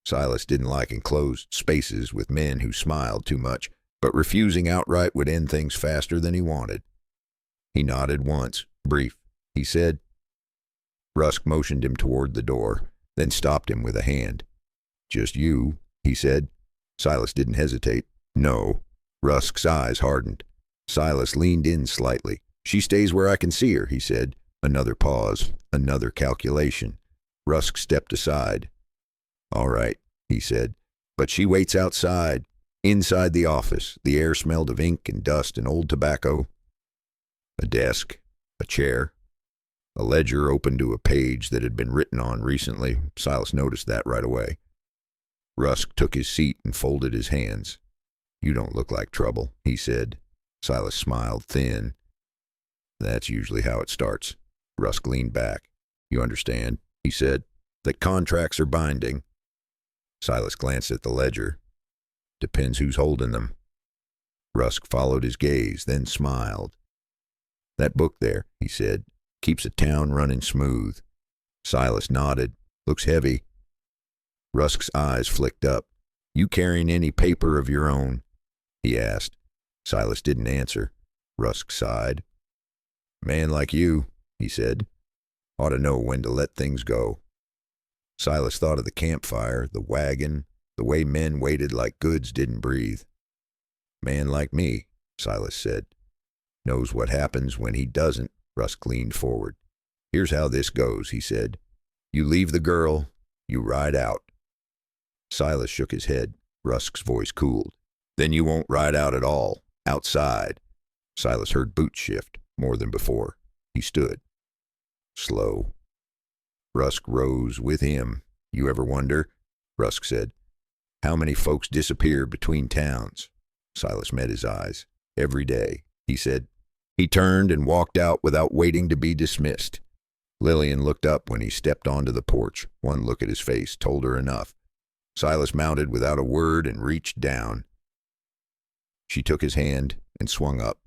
Silas didn't like enclosed spaces with men who smiled too much, but refusing outright would end things faster than he wanted. He nodded once, brief. He said. Rusk motioned him toward the door, then stopped him with a hand. Just you, he said. Silas didn't hesitate. No. Rusk's eyes hardened. Silas leaned in slightly. She stays where I can see her, he said. Another pause, another calculation. Rusk stepped aside. All right, he said. But she waits outside. Inside the office, the air smelled of ink and dust and old tobacco. A desk, a chair, a ledger open to a page that had been written on recently. Silas noticed that right away. Rusk took his seat and folded his hands. You don't look like trouble, he said. Silas smiled thin. That's usually how it starts. Rusk leaned back. You understand, he said, that contracts are binding. Silas glanced at the ledger. Depends who's holding them. Rusk followed his gaze, then smiled. That book there, he said, keeps a town running smooth. Silas nodded. Looks heavy. Rusk's eyes flicked up. You carrying any paper of your own? He asked. Silas didn't answer. Rusk sighed. Man like you, he said, ought to know when to let things go. Silas thought of the campfire, the wagon, the way men waited like goods didn't breathe. Man like me, Silas said. Knows what happens when he doesn't. Rusk leaned forward. Here's how this goes, he said. You leave the girl, you ride out. Silas shook his head. Rusk's voice cooled. Then you won't ride out at all. Outside. Silas heard boots shift, more than before. He stood. Slow. Rusk rose with him. You ever wonder, Rusk said, how many folks disappear between towns? Silas met his eyes. Every day, he said. He turned and walked out without waiting to be dismissed. Lillian looked up when he stepped onto the porch. One look at his face told her enough. Silas mounted without a word and reached down. She took his hand and swung up,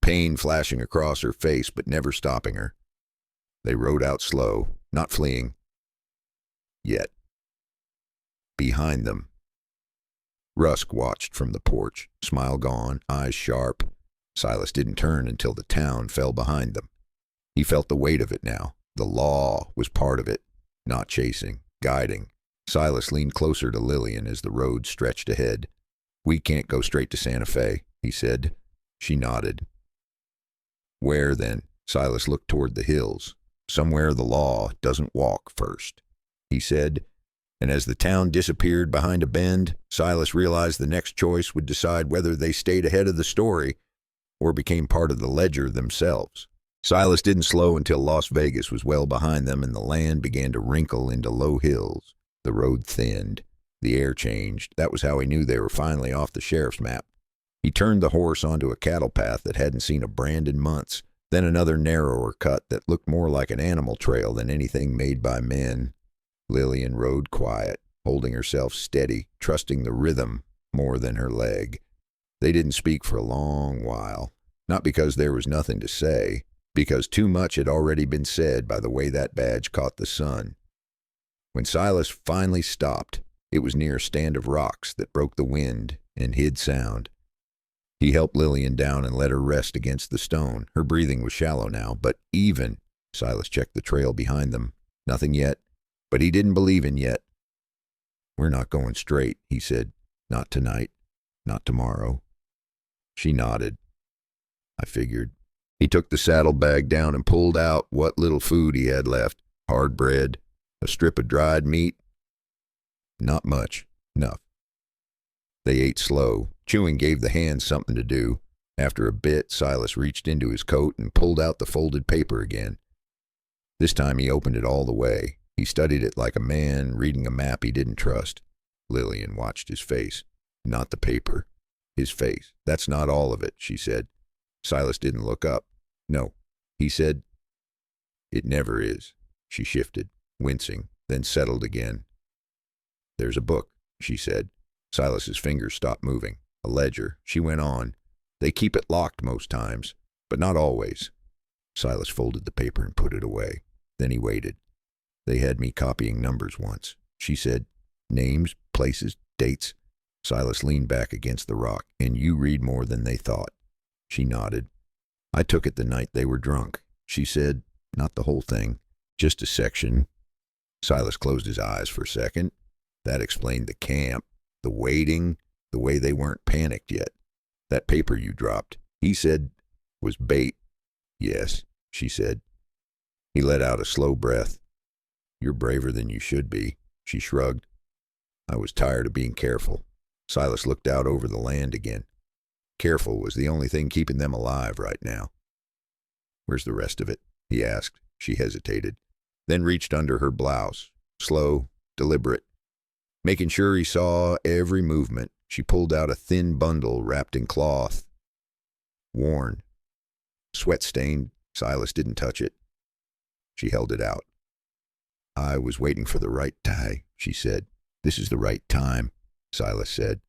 pain flashing across her face but never stopping her. They rode out slow, not fleeing. Yet. Behind them. Rusk watched from the porch, smile gone, eyes sharp. Silas didn't turn until the town fell behind them. He felt the weight of it now. The law was part of it, not chasing, guiding. Silas leaned closer to Lillian as the road stretched ahead. We can't go straight to Santa Fe, he said. She nodded. Where then? Silas looked toward the hills. Somewhere the law doesn't walk first, he said. And as the town disappeared behind a bend, Silas realized the next choice would decide whether they stayed ahead of the story or became part of the ledger themselves. Silas didn't slow until Las Vegas was well behind them and the land began to wrinkle into low hills. The road thinned. The air changed. That was how he knew they were finally off the sheriff's map. He turned the horse onto a cattle path that hadn't seen a brand in months, then another narrower cut that looked more like an animal trail than anything made by men. Lillian rode quiet, holding herself steady, trusting the rhythm more than her leg. They didn't speak for a long while, not because there was nothing to say, because too much had already been said by the way that badge caught the sun. When Silas finally stopped, it was near a stand of rocks that broke the wind and hid sound. He helped Lillian down and let her rest against the stone. Her breathing was shallow now, but even. Silas checked the trail behind them. Nothing yet, but he didn't believe in yet. We're not going straight, he said. Not tonight, not tomorrow. She nodded. I figured. He took the saddlebag down and pulled out what little food he had left. Hard bread, a strip of dried meat. Not much. Enough. They ate slow. Chewing gave the hands something to do. After a bit, Silas reached into his coat and pulled out the folded paper again. This time he opened it all the way. He studied it like a man reading a map he didn't trust. Lillian watched his face. Not the paper. His face. That's not all of it, she said. Silas didn't look up. No, he said. It never is. She shifted, wincing, then settled again. There's a book, she said. Silas's fingers stopped moving. A ledger. She went on. They keep it locked most times, but not always. Silas folded the paper and put it away. Then he waited. They had me copying numbers once. She said, names, places, dates. Silas leaned back against the rock. And you read more than they thought. She nodded. I took it the night they were drunk. She said, not the whole thing, just a section. Silas closed his eyes for a second. That explained the camp, the waiting, the way they weren't panicked yet. That paper you dropped, he said, was bait. Yes, she said. He let out a slow breath. You're braver than you should be, she shrugged. I was tired of being careful. Silas looked out over the land again. Careful was the only thing keeping them alive right now. Where's the rest of it? He asked. She hesitated, then reached under her blouse, slow, deliberate. Making sure he saw every movement, she pulled out a thin bundle wrapped in cloth. Worn. Sweat-stained. Silas didn't touch it. She held it out. I was waiting for the right time, she said. This is the right time, Silas said.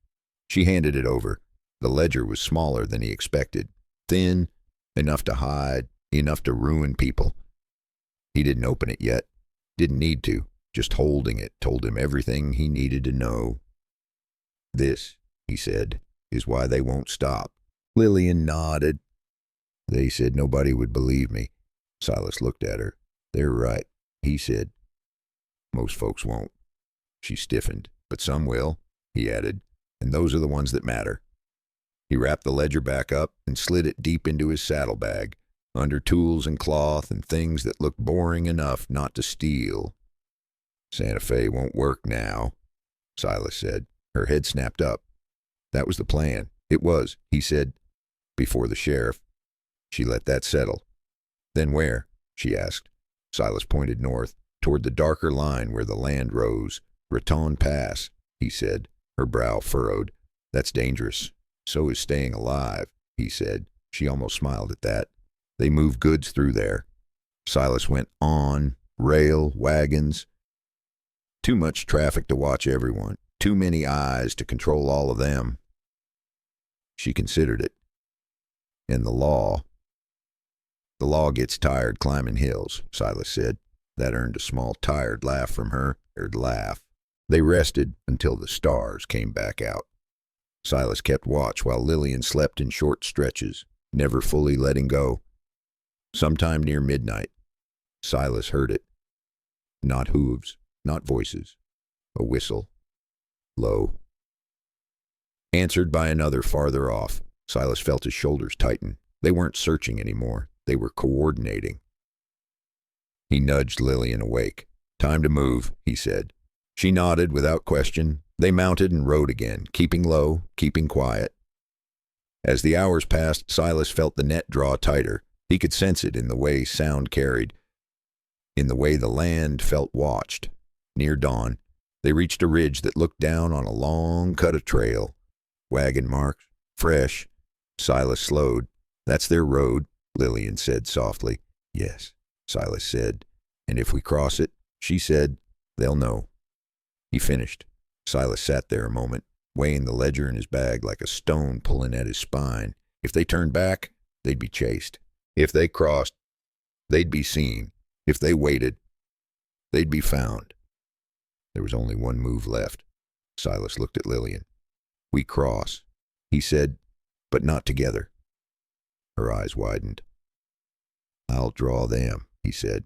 She handed it over. The ledger was smaller than he expected. Thin, enough to hide, enough to ruin people. He didn't open it yet. Didn't need to. Just holding it told him everything he needed to know. This, he said, is why they won't stop. Lillian nodded. They said nobody would believe me. Silas looked at her. They're right, he said. Most folks won't. She stiffened. But some will, he added, and those are the ones that matter. He wrapped the ledger back up and slid it deep into his saddlebag, under tools and cloth and things that looked boring enough not to steal. Santa Fe won't work now, Silas said. Her head snapped up. That was the plan. It was, he said, before the sheriff. She let that settle. Then where? She asked. Silas pointed north, toward the darker line where the land rose. Raton Pass, he said, her brow furrowed. That's dangerous. So is staying alive, he said. She almost smiled at that. They move goods through there. Silas went on, rail, wagons. Too much traffic to watch everyone. Too many eyes to control all of them. She considered it. And the law. The law gets tired climbing hills, Silas said. That earned a small tired laugh from her. Laugh. They rested until the stars came back out. Silas kept watch while Lillian slept in short stretches, never fully letting go. Sometime near midnight, Silas heard it. Not hooves, not voices. A whistle. Low. Answered by another farther off. Silas felt his shoulders tighten. They weren't searching anymore. They were coordinating. He nudged Lillian awake. Time to move, he said. She nodded without question. They mounted and rode again, keeping low, keeping quiet. As the hours passed, Silas felt the net draw tighter. He could sense it in the way sound carried, in the way the land felt watched. Near dawn, they reached a ridge that looked down on a long cut of trail. Wagon marks, fresh. Silas slowed. That's their road, Lillian said softly. Yes, Silas said. And if we cross it, she said, they'll know. He finished. Silas sat there a moment, weighing the ledger in his bag like a stone pulling at his spine. If they turned back, they'd be chased. If they crossed, they'd be seen. If they waited, they'd be found. There was only one move left. Silas looked at Lillian. We cross, he said, but not together. Her eyes widened. I'll draw them, he said.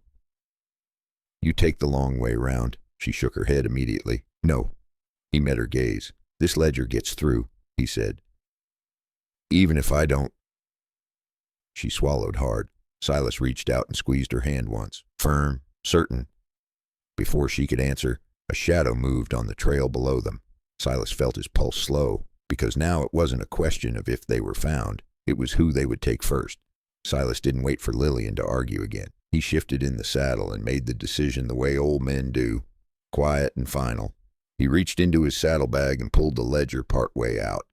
You take the long way round. She shook her head immediately. No. He met her gaze. This ledger gets through, he said. Even if I don't. She swallowed hard. Silas reached out and squeezed her hand once. Firm, certain. Before she could answer, a shadow moved on the trail below them. Silas felt his pulse slow, because now it wasn't a question of if they were found. It was who they would take first. Silas didn't wait for Lillian to argue again. He shifted in the saddle and made the decision the way old men do. Quiet and final. He reached into his saddlebag and pulled the ledger part way out.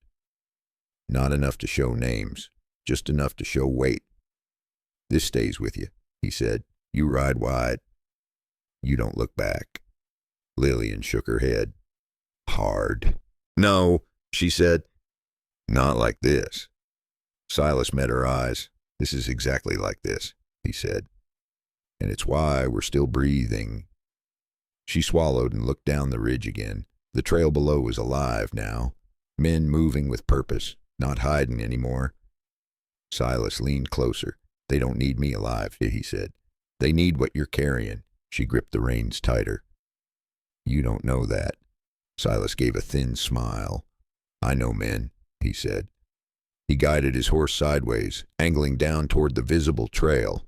Not enough to show names, just enough to show weight. "This stays with you," he said. "You ride wide. You don't look back." Lillian shook her head. "Hard." "No," she said. "Not like this." Silas met her eyes. "This is exactly like this," he said. "And it's why we're still breathing." She swallowed and looked down the ridge again. The trail below was alive now. Men moving with purpose, not hiding anymore. Silas leaned closer. "They don't need me alive," he said. "They need what you're carrying." She gripped the reins tighter. "You don't know that." Silas gave a thin smile. "I know men," he said. He guided his horse sideways, angling down toward the visible trail.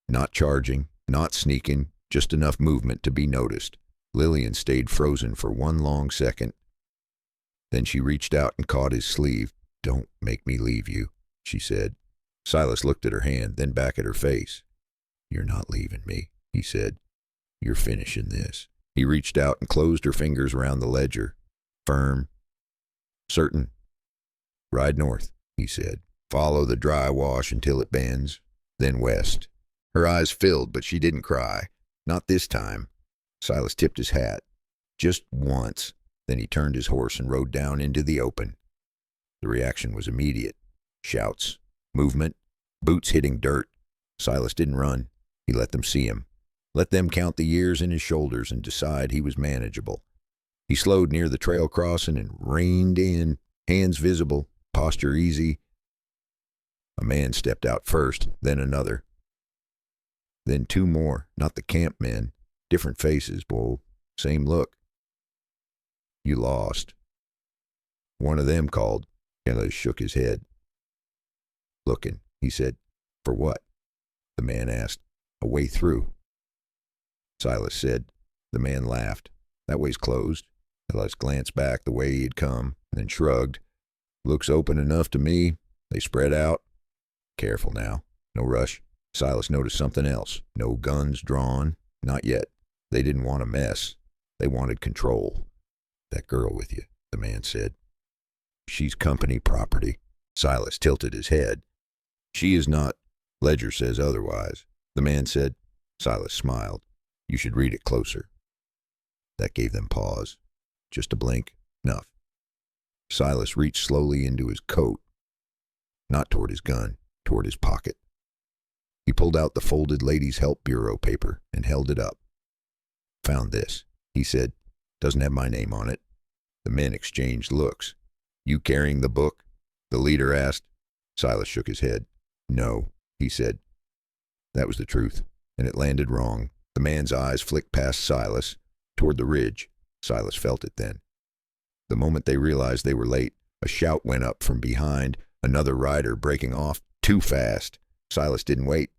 Not charging, not sneaking, just enough movement to be noticed. Lillian stayed frozen for one long second. Then she reached out and caught his sleeve. "Don't make me leave you," she said. Silas looked at her hand, then back at her face. "You're not leaving me," he said. "You're finishing this." He reached out and closed her fingers around the ledger. "Firm? Certain?" "Ride north," he said. "Follow the dry wash until it bends, then west." Her eyes filled, but she didn't cry. Not this time. Silas tipped his hat. Just once. Then he turned his horse and rode down into the open. The reaction was immediate. Shouts, movement, boots hitting dirt. Silas didn't run. He let them see him. Let them count the years in his shoulders and decide he was manageable. He slowed near the trail crossing and reined in, hands visible, posture easy. A man stepped out first, then another. Then two more, not the camp men. Different faces, bull. Same look. "You lost." One of them called. Silas shook his head. "Looking," he said. "For what?" The man asked. "A way through." Silas said. The man laughed. "That way's closed." Silas glanced back the way he had come, then shrugged. "Looks open enough to me." They spread out. "Careful now. No rush." Silas noticed something else. No guns drawn. Not yet. They didn't want a mess. They wanted control. "That girl with you," the man said. "She's company property." Silas tilted his head. "She is not. Ledger says otherwise." The man said. Silas smiled. "You should read it closer." That gave them pause. Just a blink. Enough. Silas reached slowly into his coat. Not toward his gun. Toward his pocket. He pulled out the folded Ladies' Help Bureau paper and held it up. "Found this," he said. "Doesn't have my name on it." The men exchanged looks. "You carrying the book?" the leader asked. Silas shook his head. "No," he said. That was the truth, and it landed wrong. The man's eyes flicked past Silas, toward the ridge. Silas felt it then. The moment they realized they were late, a shout went up from behind, another rider breaking off too fast. Silas didn't wait.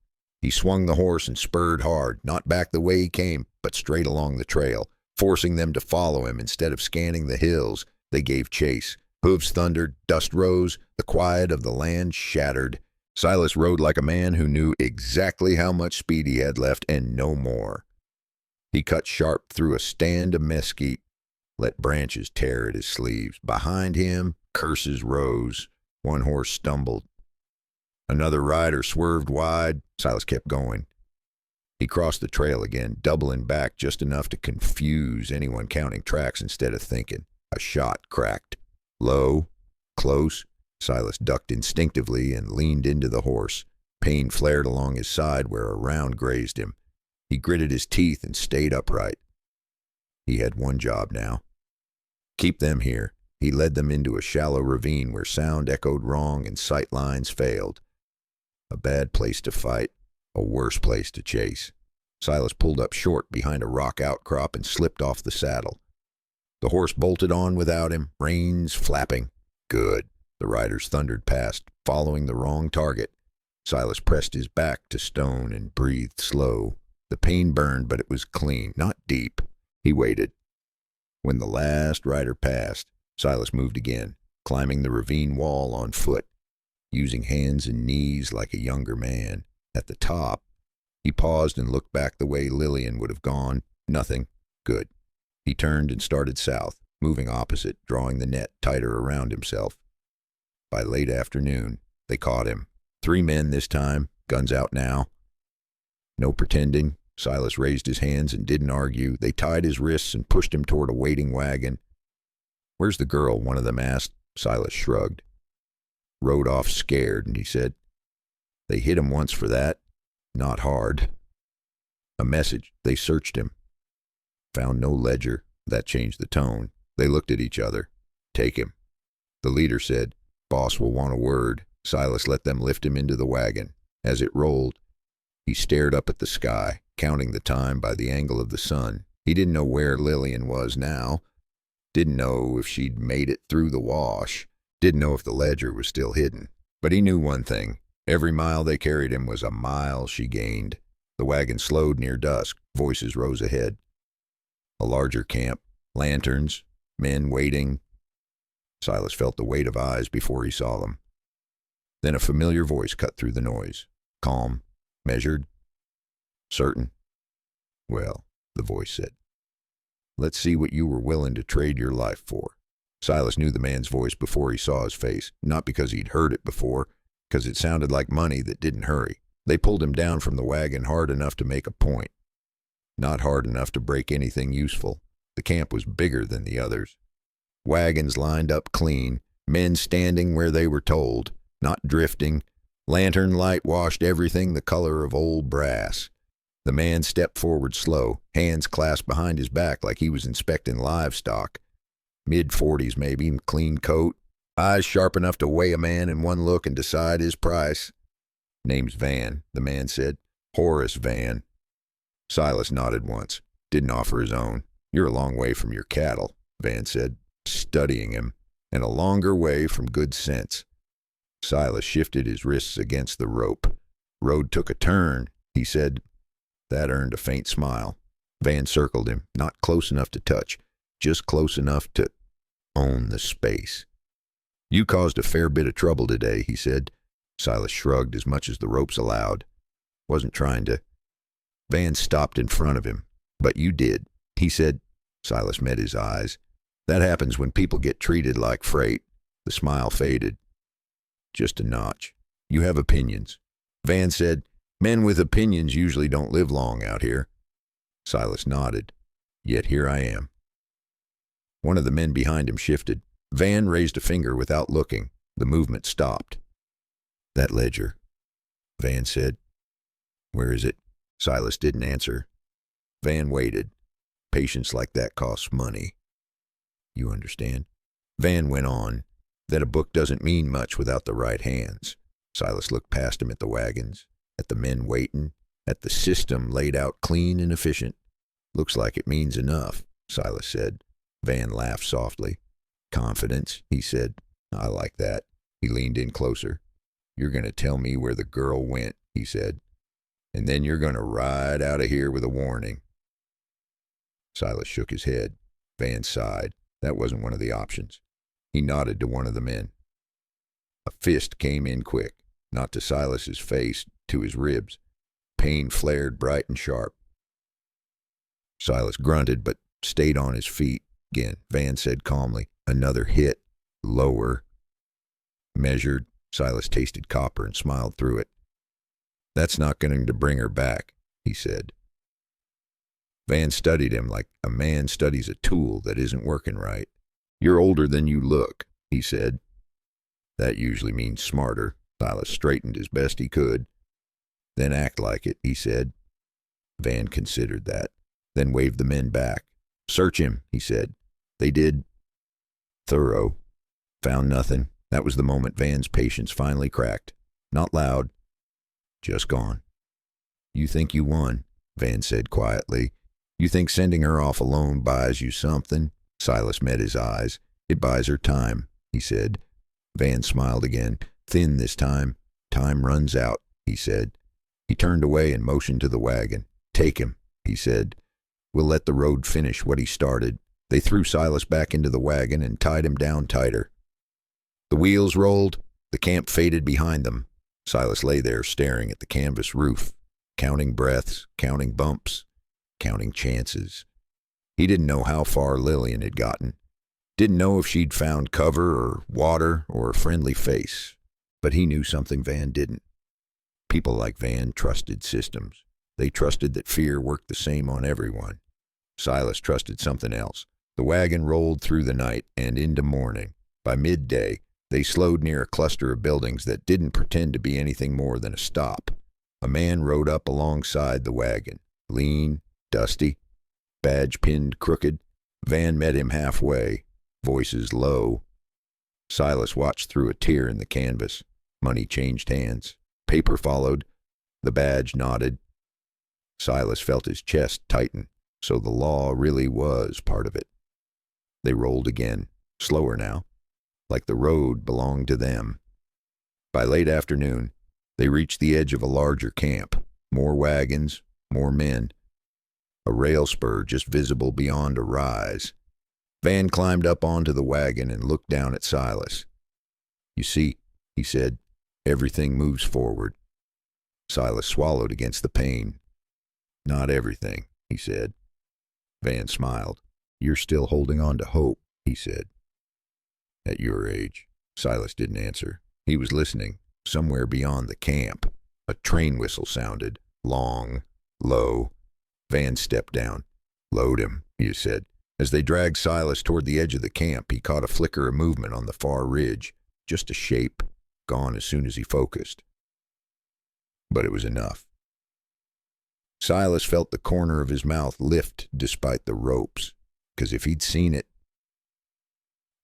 He swung the horse and spurred hard, not back the way he came, but straight along the trail, forcing them to follow him instead of scanning the hills. They gave chase. Hooves thundered, dust rose, the quiet of the land shattered. Silas rode like a man who knew exactly how much speed he had left and no more. He cut sharp through a stand of mesquite, let branches tear at his sleeves. Behind him, curses rose. One horse stumbled. Another rider swerved wide. Silas kept going. He crossed the trail again, doubling back just enough to confuse anyone counting tracks instead of thinking. A shot cracked. Low, close. Silas ducked instinctively and leaned into the horse. Pain flared along his side where a round grazed him. He gritted his teeth and stayed upright. He had one job now. Keep them here. He led them into a shallow ravine where sound echoed wrong and sight lines failed. A bad place to fight, a worse place to chase. Silas pulled up short behind a rock outcrop and slipped off the saddle. The horse bolted on without him, reins flapping. Good. The riders thundered past, following the wrong target. Silas pressed his back to stone and breathed slow. The pain burned, but it was clean, not deep. He waited. When the last rider passed, Silas moved again, climbing the ravine wall on foot, using hands and knees like a younger man. At the top, he paused and looked back the way Lillian would have gone. Nothing. Good. He turned and started south, moving opposite, drawing the net tighter around himself. By late afternoon, they caught him. 3 men this time, guns out now. No pretending. Silas raised his hands and didn't argue. They tied his wrists and pushed him toward a waiting wagon. "Where's the girl?" one of them asked. Silas shrugged. Rode off scared, and he said, "They hit him once for that. Not hard." A message. They searched him. Found no ledger. That changed the tone. They looked at each other. "Take him." The leader said, "Boss will want a word." Silas let them lift him into the wagon. As it rolled, he stared up at the sky, counting the time by the angle of the sun. He didn't know where Lillian was now. Didn't know if she'd made it through the wash. Didn't know if the ledger was still hidden. But he knew one thing. Every mile they carried him was a mile she gained. The wagon slowed near dusk. Voices rose ahead. A larger camp. Lanterns. Men waiting. Silas felt the weight of eyes before he saw them. Then a familiar voice cut through the noise. Calm. Measured. Certain. "Well," the voice said, "let's see what you were willing to trade your life for." Silas knew the man's voice before he saw his face, not because he'd heard it before, because it sounded like money that didn't hurry. They pulled him down from the wagon hard enough to make a point. Not hard enough to break anything useful. The camp was bigger than the others. Wagons lined up clean, men standing where they were told, not drifting. Lantern light washed everything the color of old brass. The man stepped forward slow, hands clasped behind his back like he was inspecting livestock. Mid-40s maybe, clean coat, eyes sharp enough to weigh a man in one look and decide his price. "Name's Van," the man said. "Horace Van." Silas nodded once, didn't offer his own. "You're a long way from your cattle," Van said, studying him, "and a longer way from good sense." Silas shifted his wrists against the rope. "Road took a turn," he said. That earned a faint smile. Van circled him, not close enough to touch, just close enough to own the space. "You caused a fair bit of trouble today," he said. Silas shrugged as much as the ropes allowed. "Wasn't trying to." Van stopped in front of him. "But you did," he said. Silas met his eyes. "That happens when people get treated like freight." The smile faded. "Just a notch. You have opinions." Van said, "Men with opinions usually don't live long out here." Silas nodded. "Yet here I am." One of the men behind him shifted. Van raised a finger without looking. The movement stopped. "That ledger," Van said. "Where is it?" Silas didn't answer. Van waited. Patience like that costs money. "You understand?" Van went on. "That a book doesn't mean much without the right hands." Silas looked past him at the wagons, at the men waiting, at the system laid out clean and efficient. "Looks like it means enough," Silas said. Van laughed softly. "Confidence," he said. "I like that." He leaned in closer. "You're going to tell me where the girl went," he said. "And then you're going to ride out of here with a warning." Silas shook his head. Van sighed. That wasn't one of the options. He nodded to one of the men. A fist came in quick, not to Silas's face, to his ribs. Pain flared bright and sharp. Silas grunted, but stayed on his feet. Again, Van said calmly, "Another hit. Lower." Measured. Silas tasted copper and smiled through it. "That's not going to bring her back," he said. Van studied him like a man studies a tool that isn't working right. "You're older than you look," he said. "That usually means smarter." Silas straightened as best he could. "Then act like it," he said. Van considered that, then waved the men back. "Search him," he said. They did. Thorough. Found nothing. That was the moment Van's patience finally cracked. Not loud. Just gone. "You think you won," Van said quietly. "You think sending her off alone buys you something?" Silas met his eyes. "It buys her time," he said. Van smiled again, thin this time. "Time runs out," he said. He turned away and motioned to the wagon. "Take him," he said. "We'll let the road finish what he started." They threw Silas back into the wagon and tied him down tighter. The wheels rolled. The camp faded behind them. Silas lay there staring at the canvas roof, counting breaths, counting bumps, counting chances. He didn't know how far Lillian had gotten. Didn't know if she'd found cover or water or a friendly face. But he knew something Van didn't. People like Van trusted systems. They trusted that fear worked the same on everyone. Silas trusted something else. The wagon rolled through the night and into morning. By midday, they slowed near a cluster of buildings that didn't pretend to be anything more than a stop. A man rode up alongside the wagon, lean, dusty, badge pinned crooked. Van met him halfway, voices low. Silas watched through a tear in the canvas. Money changed hands. Paper followed. The badge nodded. Silas felt his chest tighten, so the law really was part of it. They rolled again, slower now, like the road belonged to them. By late afternoon, they reached the edge of a larger camp. More wagons, more men. A rail spur just visible beyond a rise. Van climbed up onto the wagon and looked down at Silas. "You see," he said, "everything moves forward." Silas swallowed against the pain. "Not everything," he said. Van smiled. "You're still holding on to hope," he said. "At your age." Silas didn't answer. He was listening. Somewhere beyond the camp, a train whistle sounded, long, low. Van stepped down. "Load him," he said. As they dragged Silas toward the edge of the camp, he caught a flicker of movement on the far ridge, just a shape, gone as soon as he focused. But it was enough. Silas felt the corner of his mouth lift despite the ropes, because if he'd seen it,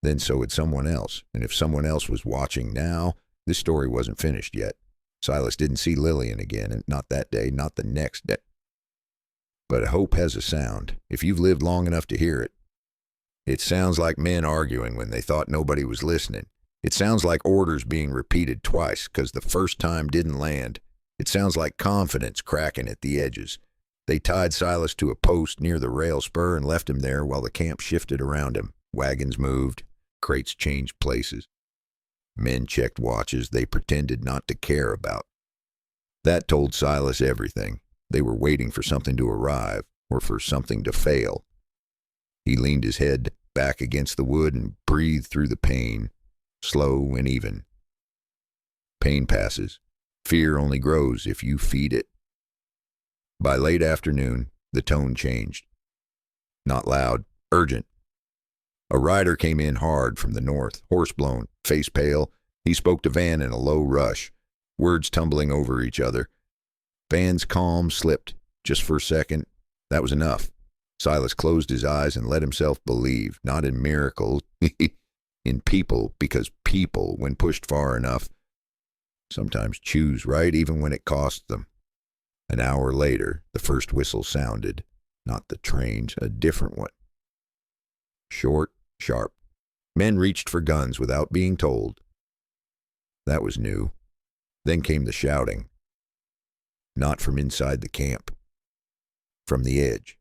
then so had someone else, and if someone else was watching now, this story wasn't finished yet. Silas didn't see Lillian again, and not that day, not the next day. But hope has a sound, if you've lived long enough to hear it. It sounds like men arguing when they thought nobody was listening. It sounds like orders being repeated twice because the first time didn't land. It sounds like confidence cracking at the edges. They tied Silas to a post near the rail spur and left him there while the camp shifted around him. Wagons moved, crates changed places. Men checked watches they pretended not to care about. That told Silas everything. They were waiting for something to arrive, or for something to fail. He leaned his head back against the wood and breathed through the pain, slow and even. Pain passes. Fear only grows if you feed it. By late afternoon, the tone changed. Not loud, urgent. A rider came in hard from the north, horse-blown, face pale. He spoke to Van in a low rush, words tumbling over each other. Van's calm slipped, just for a second. That was enough. Silas closed his eyes and let himself believe, not in miracles, in people, because people, when pushed far enough, sometimes choose right even when it costs them. An hour later, the first whistle sounded. Not the train's, a different one. Short, sharp. Men reached for guns without being told. That was new. Then came the shouting. Not from inside the camp. From the edge.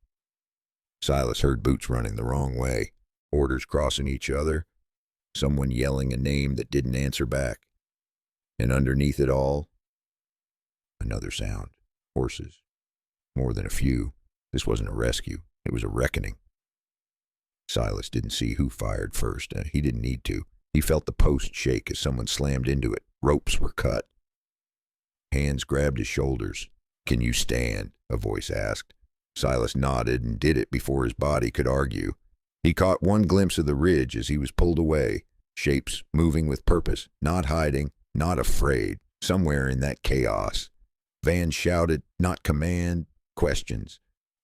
Silas heard boots running the wrong way, orders crossing each other, someone yelling a name that didn't answer back. And underneath it all, another sound. Horses. More than a few. This wasn't a rescue. It was a reckoning. Silas didn't see who fired first. He didn't need to. He felt the post shake as someone slammed into it. Ropes were cut. Hands grabbed his shoulders. "Can you stand?" a voice asked. Silas nodded and did it before his body could argue. He caught one glimpse of the ridge as he was pulled away. Shapes moving with purpose, not hiding, not afraid. Somewhere in that chaos. Van shouted, not command, questions.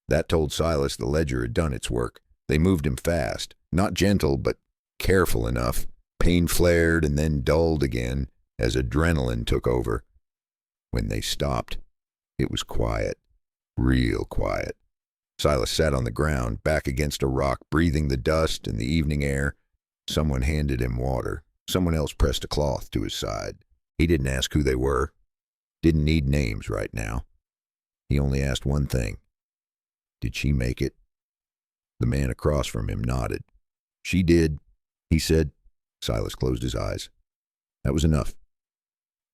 That told Silas the ledger had done its work. They moved him fast, not gentle, but careful enough. Pain flared and then dulled again as adrenaline took over. When they stopped, it was quiet, real quiet. Silas sat on the ground, back against a rock, breathing the dust and the evening air. Someone handed him water. Someone else pressed a cloth to his side. He didn't ask who they were. Didn't need names right now. He only asked one thing. Did she make it? The man across from him nodded. "She did," he said. Silas closed his eyes. That was enough.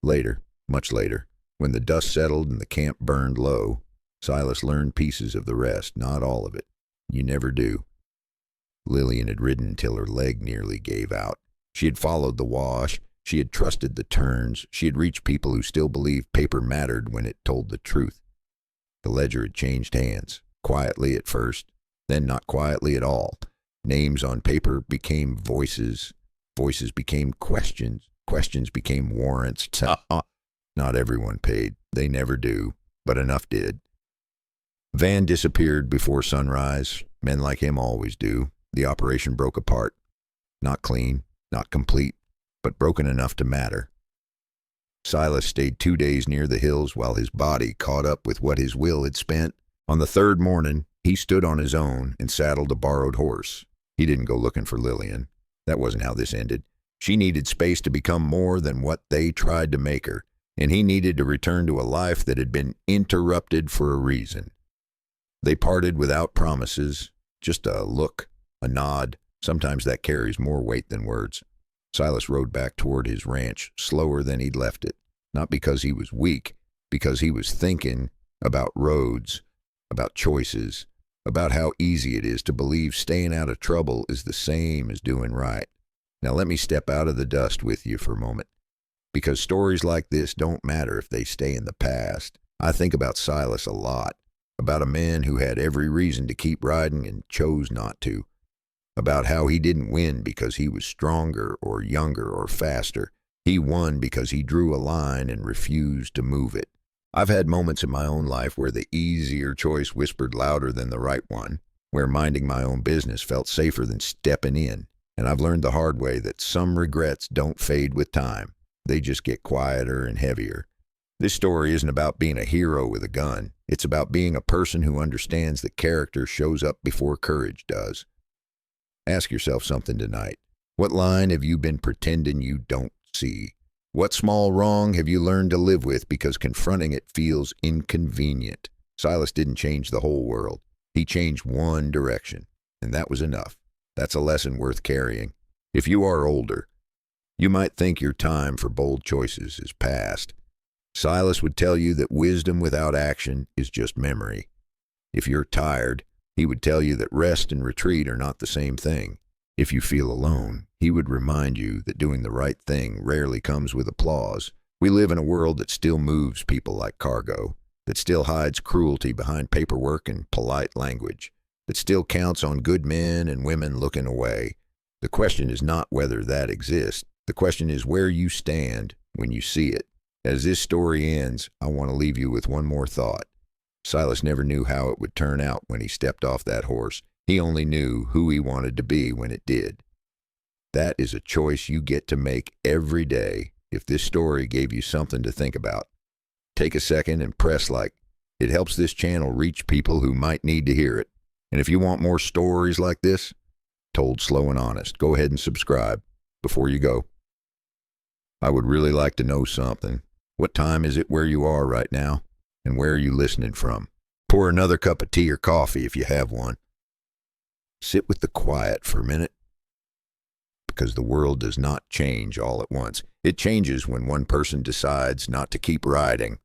Later, much later, when the dust settled and the camp burned low, Silas learned pieces of the rest, not all of it. You never do. Lillian had ridden until her leg nearly gave out. She had followed the wash. She had trusted the turns. She had reached people who still believed paper mattered when it told the truth. The ledger had changed hands, quietly at first, then not quietly at all. Names on paper became voices. Voices became questions. Questions became warrants. Not everyone paid. They never do, but enough did. Van disappeared before sunrise. Men like him always do. The operation broke apart. Not clean, not complete, but broken enough to matter. Silas stayed 2 days near the hills while his body caught up with what his will had spent. On the third morning, he stood on his own and saddled a borrowed horse. He didn't go looking for Lillian. That wasn't how this ended. She needed space to become more than what they tried to make her, and he needed to return to a life that had been interrupted for a reason. They parted without promises, just a look, a nod. Sometimes that carries more weight than words. Silas rode back toward his ranch, slower than he'd left it, not because he was weak, because he was thinking about roads, about choices, about how easy it is to believe staying out of trouble is the same as doing right. Now let me step out of the dust with you for a moment, because stories like this don't matter if they stay in the past. I think about Silas a lot, about a man who had every reason to keep riding and chose not to, about how he didn't win because he was stronger or younger or faster. He won because he drew a line and refused to move it. I've had moments in my own life where the easier choice whispered louder than the right one, where minding my own business felt safer than stepping in. And I've learned the hard way that some regrets don't fade with time. They just get quieter and heavier. This story isn't about being a hero with a gun. It's about being a person who understands that character shows up before courage does. Ask yourself something tonight. What line have you been pretending you don't see? What small wrong have you learned to live with because confronting it feels inconvenient? Silas didn't change the whole world. He changed one direction, and that was enough. That's a lesson worth carrying. If you are older, you might think your time for bold choices is past. Silas would tell you that wisdom without action is just memory. If you're tired, he would tell you that rest and retreat are not the same thing. If you feel alone, he would remind you that doing the right thing rarely comes with applause. We live in a world that still moves people like cargo, that still hides cruelty behind paperwork and polite language, that still counts on good men and women looking away. The question is not whether that exists. The question is where you stand when you see it. As this story ends, I want to leave you with one more thought. Silas never knew how it would turn out when he stepped off that horse. He only knew who he wanted to be when it did. That is a choice you get to make every day. If this story gave you something to think about, take a second and press like. It helps this channel reach people who might need to hear it. And if you want more stories like this, told slow and honest, go ahead and subscribe. Before you go, I would really like to know something. What time is it where you are right now? And where are you listening from? Pour another cup of tea or coffee if you have one. Sit with the quiet for a minute, because the world does not change all at once. It changes when one person decides not to keep riding.